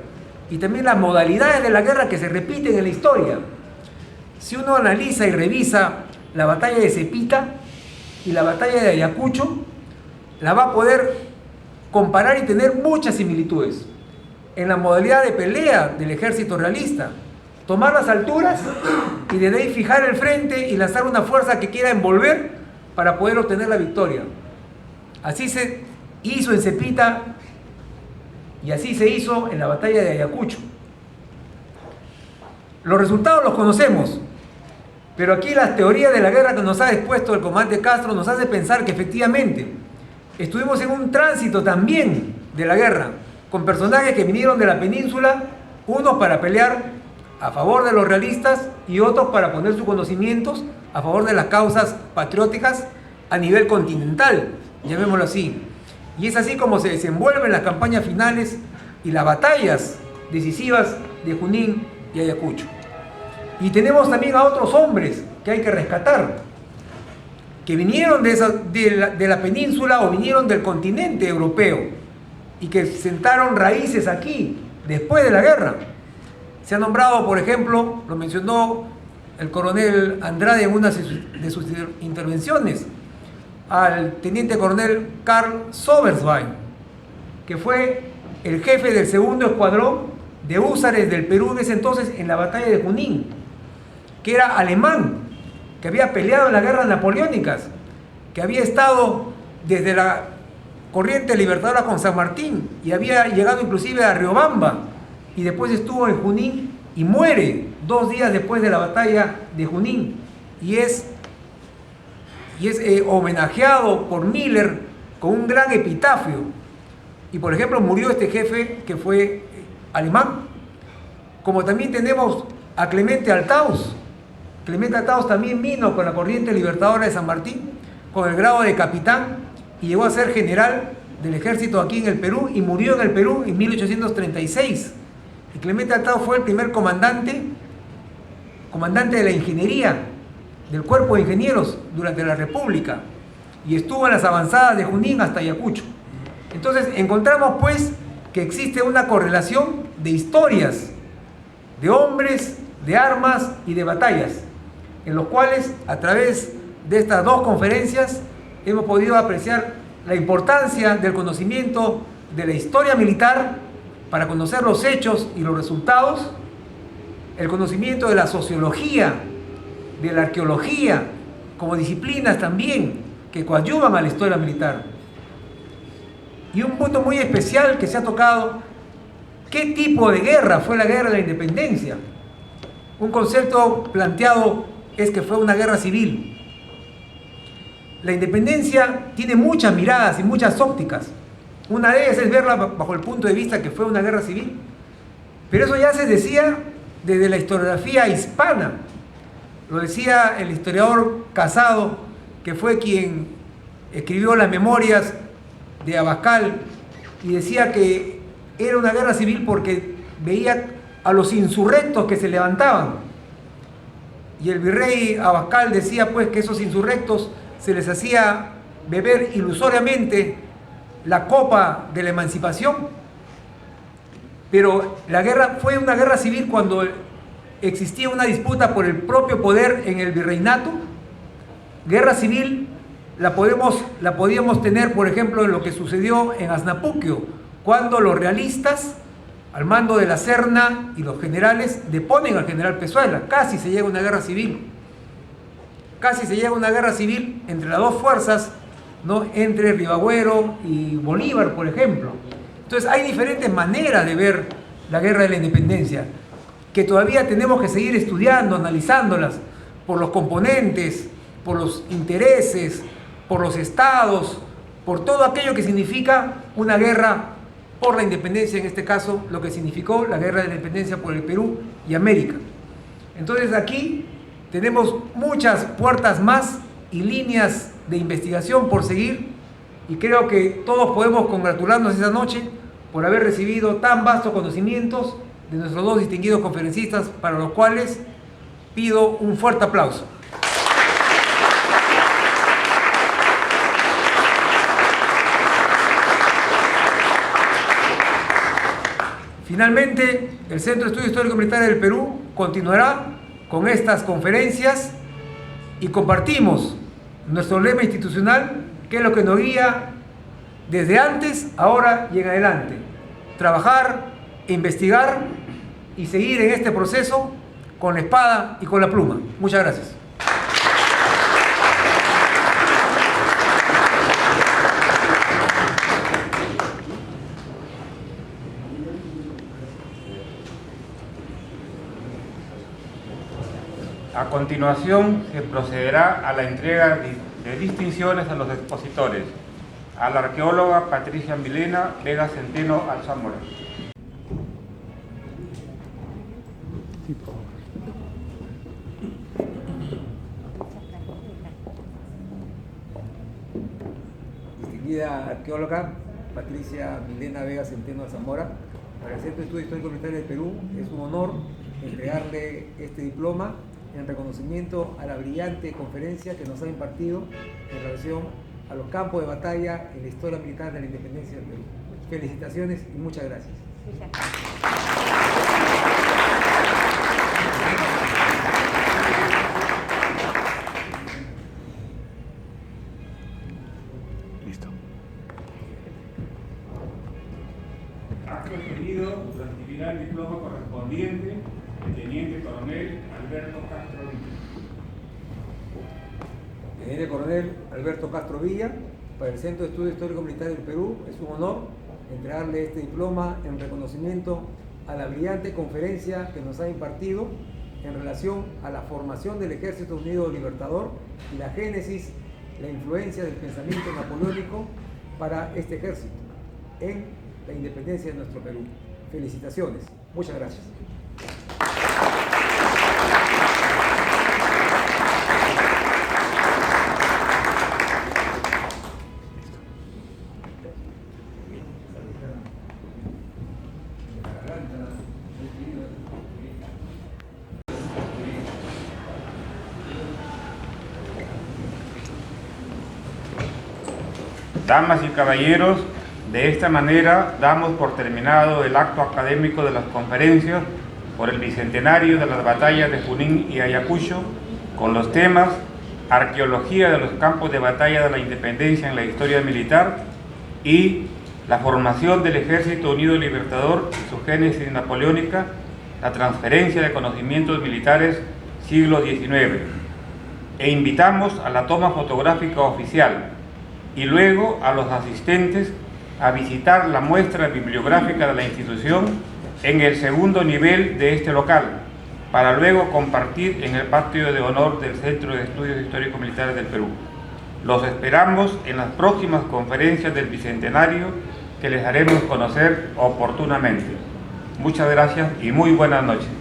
y también las modalidades de la guerra que se repiten en la historia. Si uno analiza y revisa la batalla de Cepita y la batalla de Ayacucho, la va a poder comparar y tener muchas similitudes en la modalidad de pelea del ejército realista. Tomar las alturas y desde ahí fijar el frente y lanzar una fuerza que quiera envolver para poder obtener la victoria. Así se hizo en Cepita y así se hizo en la batalla de Ayacucho. Los resultados los conocemos, pero aquí las teorías de la guerra que nos ha expuesto el comandante Castro nos hace pensar que efectivamente estuvimos en un tránsito también de la guerra, con personajes que vinieron de la península, unos para pelear a favor de los realistas y otros para poner sus conocimientos a favor de las causas patrióticas a nivel continental, llamémoslo así. Y es así como se desenvuelven las campañas finales y las batallas decisivas de Junín y Ayacucho. Y tenemos también a otros hombres que hay que rescatar, que vinieron de la península o vinieron del continente europeo y que sentaron raíces aquí después de la guerra. Se ha nombrado, por ejemplo, lo mencionó el coronel Andrade en una de sus intervenciones, al teniente coronel Karl Soberswein, que fue el jefe del segundo escuadrón de húsares del Perú en ese entonces en la batalla de Junín, que era alemán, que había peleado en las guerras napoleónicas, que había estado desde la corriente libertadora con San Martín y había llegado inclusive a Riobamba y después estuvo en Junín y muere 2 días después de la batalla de Junín, y es y es homenajeado por Miller con un gran epitafio. Y por ejemplo murió este jefe que fue alemán. Como también tenemos a Clemente Althaus. Clemente Althaus también vino con la corriente libertadora de San Martín, con el grado de capitán, y llegó a ser general del ejército aquí en el Perú, y murió en el Perú en 1836. Y Clemente Althaus fue el primer comandante de la ingeniería, del cuerpo de ingenieros durante la República, y estuvo en las avanzadas de Junín hasta Ayacucho. Entonces encontramos pues que existe una correlación de historias, de hombres, de armas y de batallas, en los cuales a través de estas dos conferencias hemos podido apreciar la importancia del conocimiento de la historia militar para conocer los hechos y los resultados, el conocimiento de la sociología, de la arqueología, como disciplinas también que coadyuvan a la historia militar. Y un punto muy especial que se ha tocado: ¿qué tipo de guerra fue la guerra de la independencia? Un concepto planteado es que fue una guerra civil. La independencia tiene muchas miradas y muchas ópticas. Una de ellas es verla bajo el punto de vista que fue una guerra civil, pero eso ya se decía desde la historiografía hispana. Lo decía el historiador Casado, que fue quien escribió las memorias de Abascal, y decía que era una guerra civil porque veía a los insurrectos que se levantaban, y el virrey Abascal decía pues que esos insurrectos se les hacía beber ilusoriamente la copa de la emancipación. Pero la guerra fue una guerra civil cuando existía una disputa por el propio poder en el virreinato. Guerra civil la podíamos tener, por ejemplo, en lo que sucedió en Asnapuquio, cuando los realistas, al mando de la Serna y los generales, deponen al general Pezuela. Casi se llega a una guerra civil. Casi se llega a una guerra civil entre las dos fuerzas, ¿no? Entre Ribagüero y Bolívar, por ejemplo. Entonces hay diferentes maneras de ver la guerra de la independencia, que todavía tenemos que seguir estudiando, analizándolas, por los componentes, por los intereses, por los estados, por todo aquello que significa una guerra por la independencia, en este caso lo que significó la guerra de la independencia por el Perú y América. Entonces aquí tenemos muchas puertas más y líneas de investigación por seguir, y creo que todos podemos congratularnos esta noche por haber recibido tan vastos conocimientos de nuestros dos distinguidos conferencistas, para los cuales pido un fuerte aplauso. Finalmente, el Centro de Estudios Históricos Militares del Perú continuará con estas conferencias, y compartimos nuestro lema institucional, que es lo que nos guía desde antes, ahora y en adelante: trabajar, investigar y seguir en este proceso con la espada y con la pluma. Muchas gracias. A continuación se procederá a la entrega de distinciones a los expositores. A la arqueóloga Patricia Milena Vega Centeno Alzamora. Distinguida arqueóloga Patricia Milena Vega Centeno Alzamora, para el Centro de Estudios Históricos Militares del Perú es un honor entregarle este diploma en reconocimiento a la brillante conferencia que nos ha impartido en relación a los campos de batalla en la historia militar de la independencia del Perú. Felicitaciones y muchas gracias. Muchas Listo. Acto seguido, recibirá el diploma correspondiente el Teniente Coronel Alberto Castro Villa. Teniente Coronel Alberto Castro Villa, para el Centro de Estudios Históricos Militares del Perú es un honor entregarle este diploma en reconocimiento a la brillante conferencia que nos ha impartido en relación a la formación del Ejército Unido Libertador y la génesis la influencia del pensamiento napoleónico para este ejército en la independencia de nuestro Perú. Felicitaciones. Muchas gracias. Damas y caballeros, de esta manera damos por terminado el acto académico de las conferencias por el bicentenario de las batallas de Junín y Ayacucho, con los temas Arqueología de los campos de batalla de la independencia en la historia militar y la formación del Ejército Unido Libertador y su génesis napoleónica, la transferencia de conocimientos militares siglo XIX. E invitamos a la toma fotográfica oficial y luego a los asistentes a visitar la muestra bibliográfica de la institución en el segundo nivel de este local, para luego compartir en el patio de honor del Centro de Estudios Histórico-Militares del Perú. Los esperamos en las próximas conferencias del Bicentenario que les haremos conocer oportunamente. Muchas gracias y muy buenas noches.